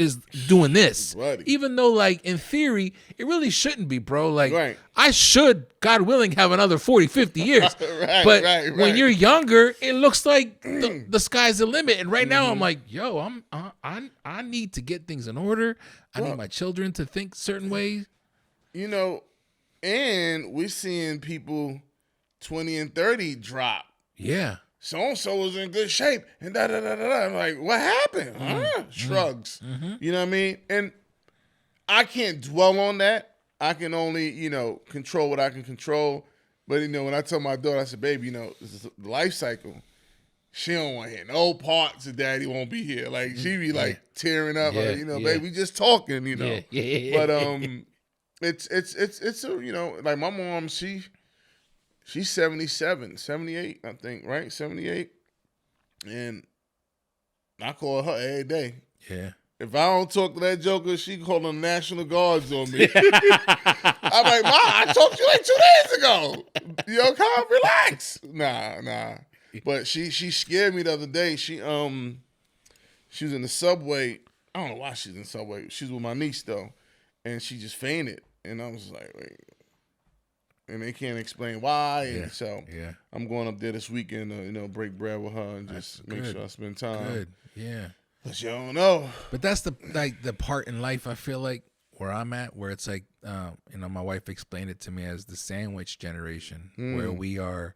doing this. Right. Even though, like, in theory, it really shouldn't be, bro. Like, I should, God willing, have another 40, 50 years. But when you're younger, it looks like the sky's the limit. And right now, I'm like, yo, I need to get things in order. I need my children to think certain ways. You know, and we're seeing people 20 and 30 drop. Yeah. So-and-so was in good shape, and da-da-da-da-da. I'm like, what happened? Shrugs. You know what I mean? And I can't dwell on that. I can only, control what I can control. But, when I tell my daughter, I said, baby, this is the life cycle. She don't want to hear no parts of daddy won't be here. Like, she be, like, tearing up. Yeah, Like, baby, we just talking, Yeah. But it's like my mom, She's 77, 78, I think, right? 78. And I call her every day. Yeah. If I don't talk to that joker, she call the National Guards on me. I'm like, Ma, I talked to you like 2 days ago. Come relax. Nah. But she scared me the other day. She was in the subway. I don't know why she's in the subway. She's with my niece, though. And she just fainted. And I was like, wait. And they can't explain why. And so I'm going up there this weekend to, break bread with her and just make sure I spend time. Good. Yeah. But you don't know. But that's the part in life I feel like where I'm at, where it's like, my wife explained it to me as the sandwich generation, where we are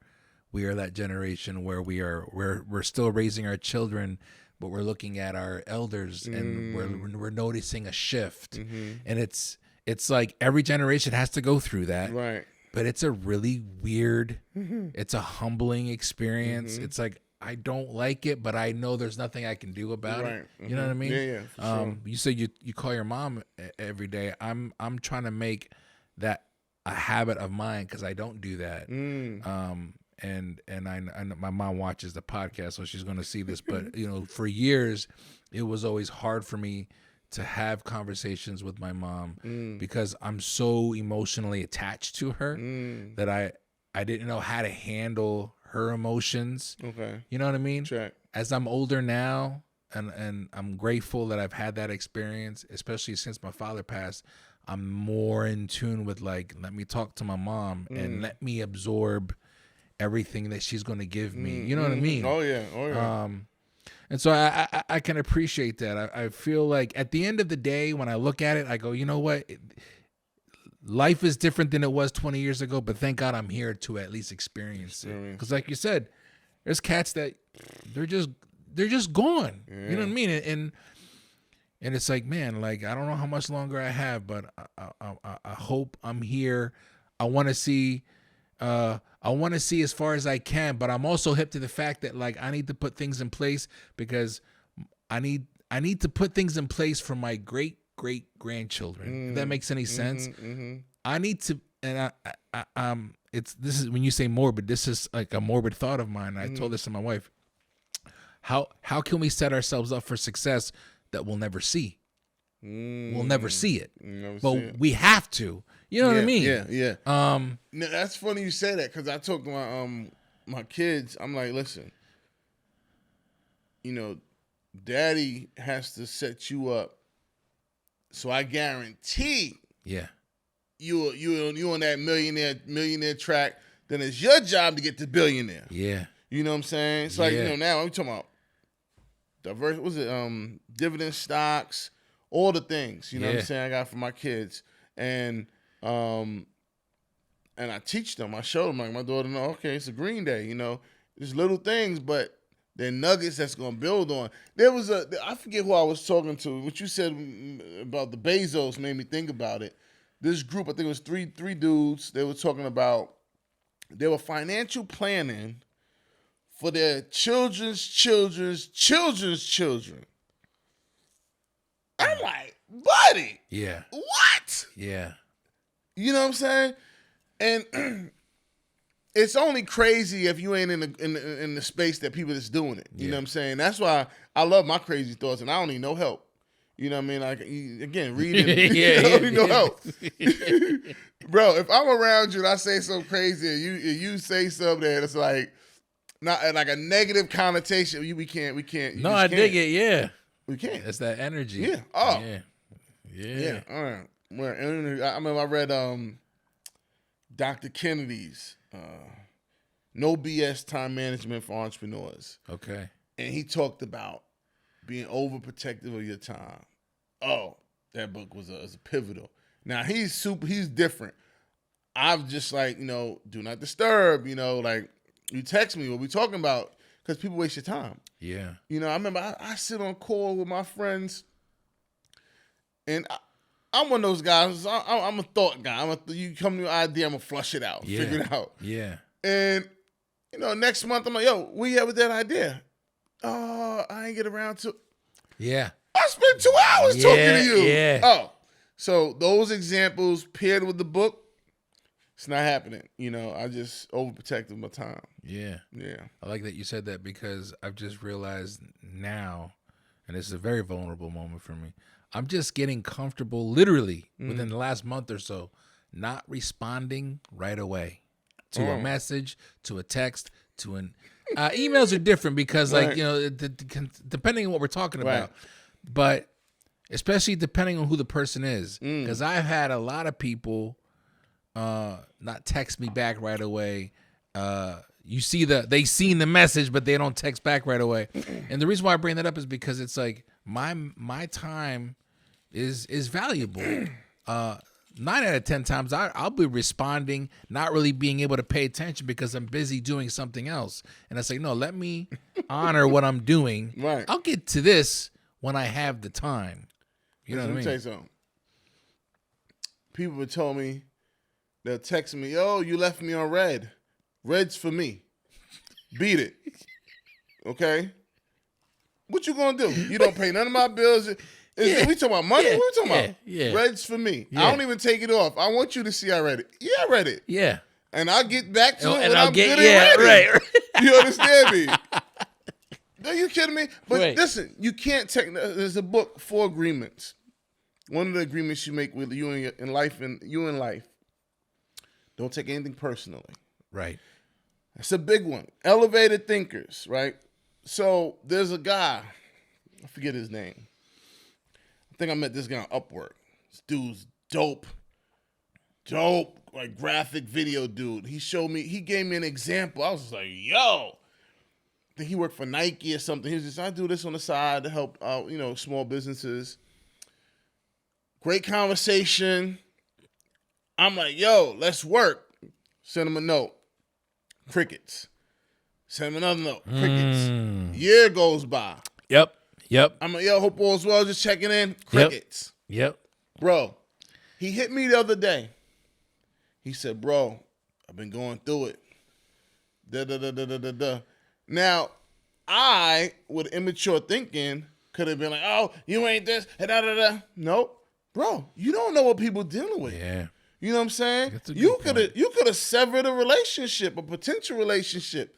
that generation where we're still raising our children, but we're looking at our elders and we're noticing a shift. And it's like every generation has to go through that. Right. But it's a really weird, it's a humbling experience. It's like, I don't like it, but I know there's nothing I can do about it. You know what I mean? Yeah, for sure. You say you call your mom every day. I'm trying to make that a habit of mine because I don't do that. And I know my mom watches the podcast, so she's going to see this. But for years, it was always hard for me to have conversations with my mom because I'm so emotionally attached to her that I didn't know how to handle her emotions. Okay. You know what I mean? Check. As I'm older now, and I'm grateful that I've had that experience, especially since my father passed, I'm more in tune with, like, let me talk to my mom and let me absorb everything that she's going to give me. You know what I mean? Oh, yeah. And so I can appreciate that. I feel like at the end of the day, when I look at it, I go, you know what? Life is different than it was 20 years ago, but thank God I'm here to at least experience it. Because like you said, there's cats that they're just gone. Yeah. You know what I mean? And it's like, man, like, I don't know how much longer I have, but I hope I'm here. I want to see I want to see as far as I can, but I'm also hip to the fact that like I need to put things in place because I need to put things in place for my great grandchildren. If that makes any sense. I need to, and this is when you say morbid. This is like a morbid thought of mine. I told this to my wife. How can we set ourselves up for success that we'll never see? We'll never see it, but we have to. You know what I mean? Yeah. Now, that's funny you say that because I talk to my kids. I'm like, listen, Daddy has to set you up, so I guarantee. Yeah. You on that millionaire track. Then it's your job to get to billionaire. Yeah. You know what I'm saying? It's like now I'm talking about diverse. Was it dividend stocks? All the things, you know what I'm saying, I got for my kids. And I teach them. I show them, like my daughter know, okay, it's a green day, there's little things, but they're nuggets that's gonna build on. There was I forget who I was talking to. What you said about the Bezos made me think about it. This group, I think it was three dudes, they were talking about they were financial planning for their children's children. I'm like, buddy. Yeah. What? Yeah. You know what I'm saying? And it's only crazy if you ain't in the space that people that's doing it. You know what I'm saying? That's why I love my crazy thoughts, and I don't need no help. You know what I mean? Like again, reading. I don't need no help. Bro, if I'm around you and I say something crazy, and you say something that's like not like a negative connotation, we can't. No, I dig it. Yeah. We can't. It's that energy. Yeah. Oh. Yeah. All right. Well, I remember I read Dr. Kennedy's No BS Time Management for Entrepreneurs. Okay. And he talked about being overprotective of your time. Oh, that book was a pivotal. Now he's different. I'm just like, do not disturb, like you text me what we talking about because people waste your time. Yeah. I remember I sit on call with my friends, and I'm one of those guys. I'm a thought guy. You come to an idea, I'm gonna flush it out, figure it out. Yeah. And next month I'm like, yo, where you at with that idea? Oh, I ain't get around to. Yeah. I spent 2 hours talking to you. Yeah. Oh, so those examples paired with the book, it's not happening. I just overprotected my time. Yeah. Yeah. I like that you said that because I've just realized now, and this is a very vulnerable moment for me, I'm just getting comfortable literally within the last month or so, not responding right away to a message, to a text, to an emails are different because like, depending on what we're talking about, but especially depending on who the person is, because I've had a lot of people not text me back right away. They seen the message, but they don't text back right away. And the reason why I bring that up is because it's like my time is valuable. 9 out of 10 times I'll be responding, not really being able to pay attention because I'm busy doing something else. And I say, no, let me honor what I'm doing. Right. I'll get to this when I have the time. You know what I mean? Let me tell you something. People have told me, they'll text me, yo, you left me on red. Red's for me. Beat it. Okay? What you gonna do? You don't pay none of my bills. We talking about money? What we talking about? Yeah. Red's for me. Yeah. I don't even take it off. I want you to see I read it. Yeah, I read it. Yeah. And I'll get back to it And when I'll I'm get, good at reading. right. You understand me? Are you kidding me? But Right. listen, you can't take. There's a book, 4 Agreements. One of the agreements you make with you in life, don't take anything personally. Right. That's a big one. Elevated thinkers, right? So there's a guy, I forget his name. I think I met this guy on Upwork. This dude's dope, like graphic video dude. He gave me an example. I was just like, yo. I think he worked for Nike or something. He was just, I do this on the side to help out, small businesses. Great conversation. I'm like, yo, let's work. Send him a note. Crickets. Send him another note. Crickets. Year goes by. Yep. I'm like, yo, hope all's well. Just checking in. Crickets. Yep. Bro, he hit me the other day. He said, bro, I've been going through it. Da da da da da da da. Now, I, with immature thinking, could have been like, "Oh, you ain't this." Da da da. Nope, bro. You don't know what people dealing with. Yeah. You know what I'm saying? That's a good You point. could have severed a relationship, a potential relationship,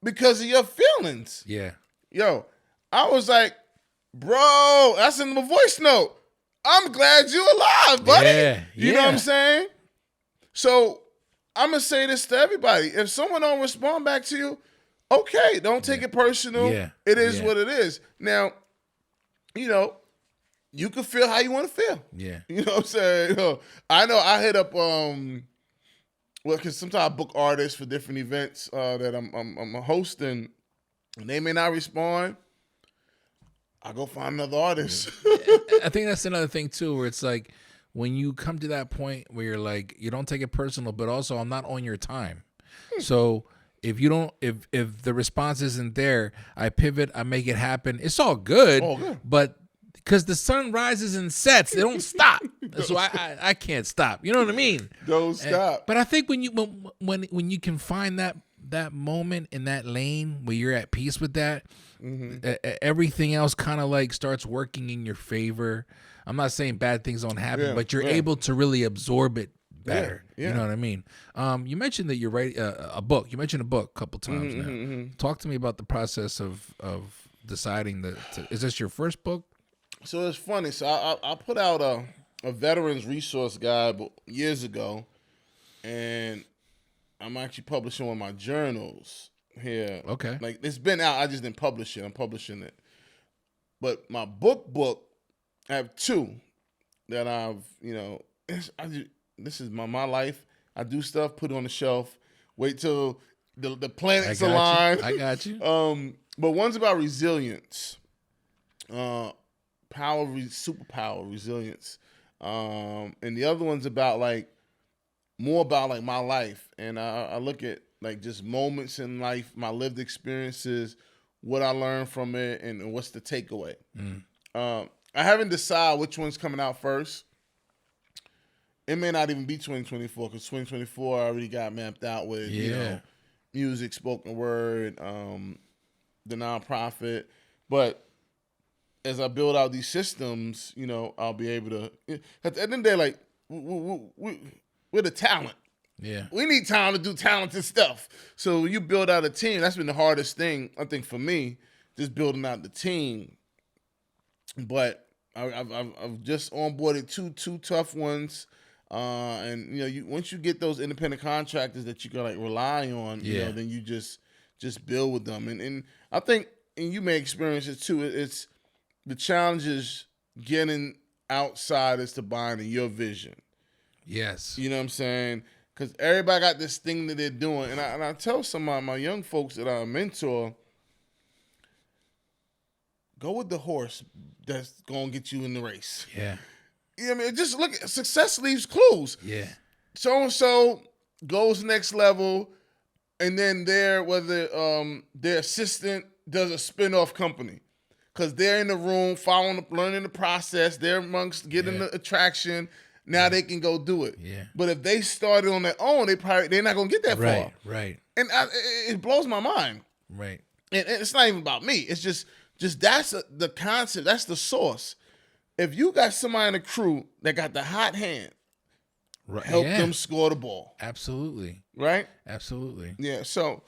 because of your feelings. Yeah. Yo, I was like, bro, that's in the voice note. I'm glad you alive, buddy. Yeah, You know what I'm yeah. saying? So I'm gonna say this to everybody. If someone don't respond back to you, okay, don't take it personal. Yeah, It is yeah. what it is. Now, you know, you can feel how you want to feel. Yeah. You know what I'm saying? You know, I know I hit up well, because sometimes I book artists for different events that I'm hosting, and they may not respond. I go find another artist. I think that's another thing too, where it's like when you come to that point where you're like, you don't take it personal, but also I'm not on your time. So if you don't, if the response isn't there, I pivot, I make it happen. It's all good, but because the sun rises and sets, they don't stop. So I can't stop. You know what I mean? Don't stop. But I think when you can find that moment in that lane where you're at peace with that, everything else kind of like starts working in your favor. I'm not saying bad things don't happen, but you're able to really absorb it better. Yeah. You know what I mean? You mentioned that you're writing a book. You mentioned a book a couple times now. Talk to me about the process of deciding that. Is this your first book? So it's funny. So I put out a veterans resource guide years ago, and I'm actually publishing one of my journals here. Okay. Like, it's been out. I just didn't publish it. I'm publishing it. But my book, I have two that I've, this is my life. I do stuff, put it on the shelf, wait till the planets align. I got you. But one's about resilience, superpower resilience. And the other one's about more about my life. And I look at just moments in life, my lived experiences, what I learned from it, and what's the takeaway. I haven't decided which one's coming out first. It may not even be 2024 because 2024 I already got mapped out with music, spoken word, the nonprofit. But as I build out these systems, I'll be able to. At the end of the day, we're the talent. Yeah. We need time to do talented stuff. So you build out a team. That's been the hardest thing, I think, for me, just building out the team. But I've just onboarded two tough ones. And once you get those independent contractors that you can rely on, then you just build with them. And I think, and you may experience it too, it's the challenge is getting outsiders to buy into your vision. Yes. You know what I'm saying? Because everybody got this thing that they're doing. And I tell some of my young folks that I mentor, go with the horse that's going to get you in the race. Yeah. You know what I mean? Just look at success leaves clues. Yeah. So-and-so goes next level, and then their assistant does a spin-off company. Because they're in the room, learning the process. They're amongst getting the attraction. Now they can go do it. Yeah. But if they started on their own, they're not going to get that far. Right. And it blows my mind. Right. And it's not even about me. It's just that's the concept. That's the source. If you got somebody in the crew that got the hot hand, help them score the ball. Absolutely. Right? Absolutely. Yeah. So,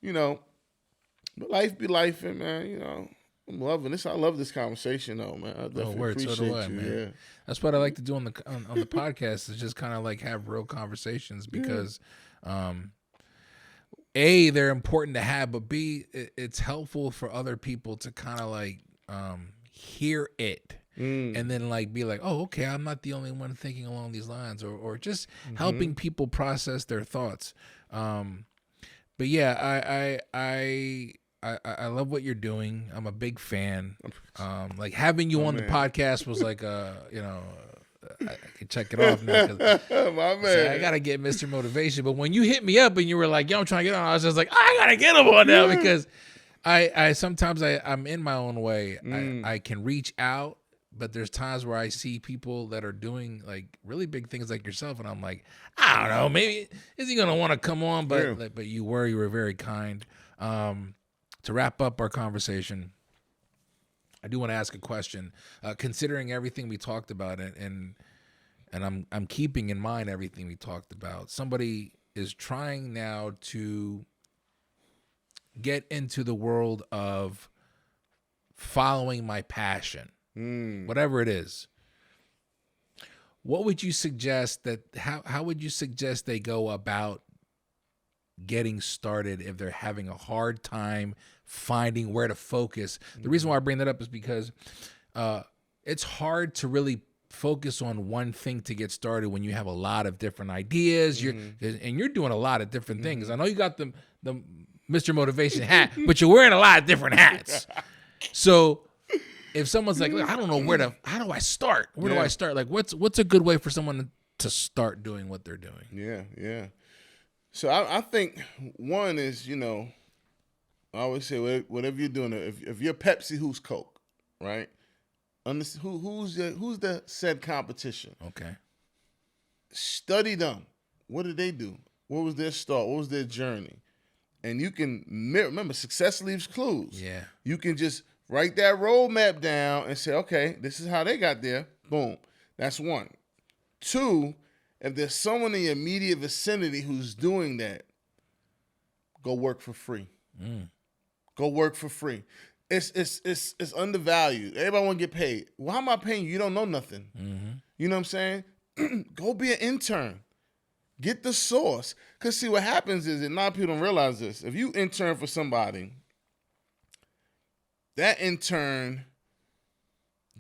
but life be life, and man, I'm loving this. I love this conversation, though, man. I definitely appreciate so do I, you. man. Yeah. That's what I like to do on the podcast is just kind of have real conversations because, A, they're important to have, but B, it's helpful for other people to kind of hear it. And then be like, oh, okay, I'm not the only one thinking along these lines, or just helping people process their thoughts. But yeah, I love what you're doing. I'm a big fan. Having you on the podcast was I can check it off now. My man. I gotta get Mr. Motivation. But when you hit me up and you were like, yo, I'm trying to get on, I was just like, I gotta get him on now because I sometimes I'm in my own way. I can reach out, but there's times where I see people that are doing like really big things like yourself, and I'm like, I don't know, maybe is he gonna want to come on? But but you were very kind. To wrap up our conversation, I do want to ask a question. Considering everything we talked about, and I'm keeping in mind everything we talked about, somebody is trying now to get into the world of following my passion, whatever it is. What would you suggest that? How would you suggest they go about getting started if they're having a hard time finding where to focus? The reason why I bring that up is because it's hard to really focus on one thing to get started when you have a lot of different ideas. You're doing a lot of different things. I know you got the Mr. Motivation hat, but you're wearing a lot of different hats. So if someone's like, I don't know how do I start? Where do I start? Like, what's a good way for someone to start doing what they're doing? Yeah. So I think one is, I always say whatever you're doing, if you're Pepsi, who's Coke, right? Who's the said competition? Okay. Study them. What did they do? What was their start? What was their journey? And you can remember, success leaves clues. Yeah. You can just write that roadmap down and say, okay, this is how they got there. Boom. That's one. Two, if there's someone in your immediate vicinity who's doing that, go work for free. Go work for free. It's undervalued. Everybody want to get paid. Well, how am I paying you? You don't know nothing. You know what I'm saying? Go be an intern. Get the source. Because see, what happens is, and a lot of people don't realize this, if you intern for somebody, that intern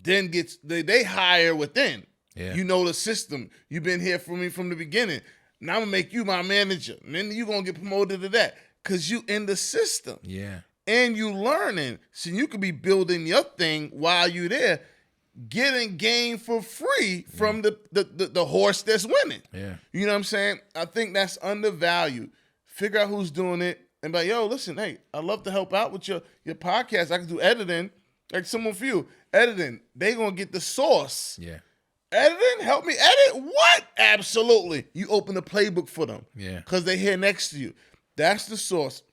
then gets, they hire within. Yeah. You know the system. You've been here for me from the beginning. Now I'm going to make you my manager. And then you're going to get promoted to that because you in the system. Yeah. And you learning. So you could be building your thing while you're there, getting game for free from the horse that's winning. Yeah. You know what I'm saying? I think that's undervalued. Figure out who's doing it and be like, yo, listen, hey, I'd love to help out with your podcast. I can do editing. Like someone for you. Editing. They going to get the source. Yeah. Editing? Help me edit? What? Absolutely. You open the playbook for them. Yeah. Because they're here next to you. That's the source.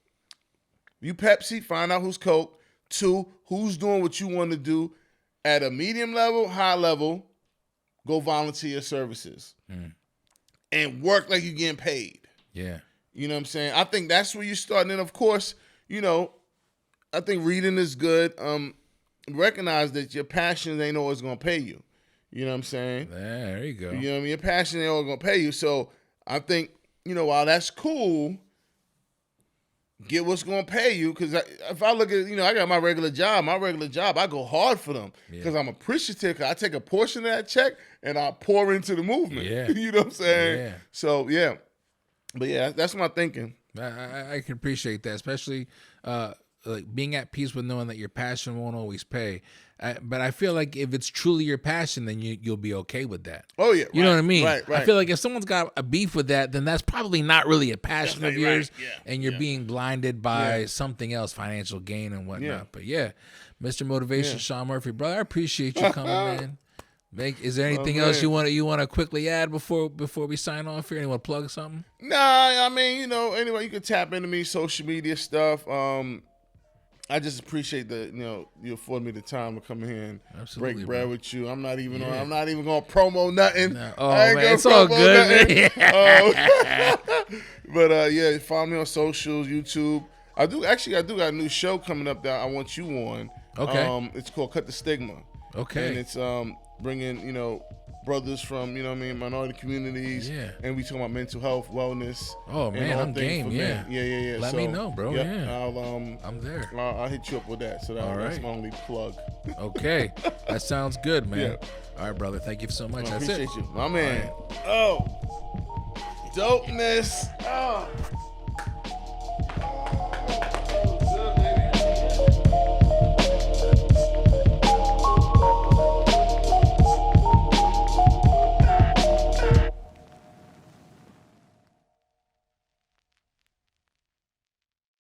You Pepsi, find out who's Coke. Two, who's doing what you want to do at a medium level, high level. Go volunteer your services. And work like you're getting paid. Yeah. You know what I'm saying? I think that's where you start. And then, of course, I think reading is good. Recognize that your passion ain't always going to pay you. You know what I'm saying? There you go. You know what I mean? Your passion ain't always going to pay you. So I think, while that's cool, get what's going to pay you. Because if I look at, I got my regular job. I go hard for them because I'm appreciative. I take a portion of that check and I pour into the movement. Yeah. You know what I'm saying? Yeah. So, yeah. But, yeah, that's my thinking. I can appreciate that, especially like being at peace with knowing that your passion won't always pay. But I feel like if it's truly your passion, then you'll be okay with that. Oh, yeah. You know what I mean? Right. I feel like if someone's got a beef with that, then that's probably not really a passion of yours, and you're being blinded by something else, financial gain and whatnot. Yeah. But yeah, Mr. Motivation, Shaun Murphy, brother, I appreciate you coming, man. Is there anything else you want to quickly add before we sign off here? Anyone plug something? Nah, I mean, anyway, you can tap into me, social media stuff. I just appreciate that, you afford me the time to come here and break bread with you. I'm not even I'm not even gonna promo nothing. No. Oh man, it's all good. But yeah, follow me on socials, YouTube. I do got a new show coming up that I want you on. Okay. It's called Cut the Stigma. Okay. And it's bringing brothers from minority communities. Yeah. And we talking about mental health, wellness. Oh man, I'm game. Yeah. Yeah. Let me know, bro. Yeah. I'm there. I'll hit you up with that. So that's my only plug. Okay. That sounds good, man. Yeah. All right, brother. Thank you so much. That's appreciate it. you, my man. Right. Oh, dopeness. Oh.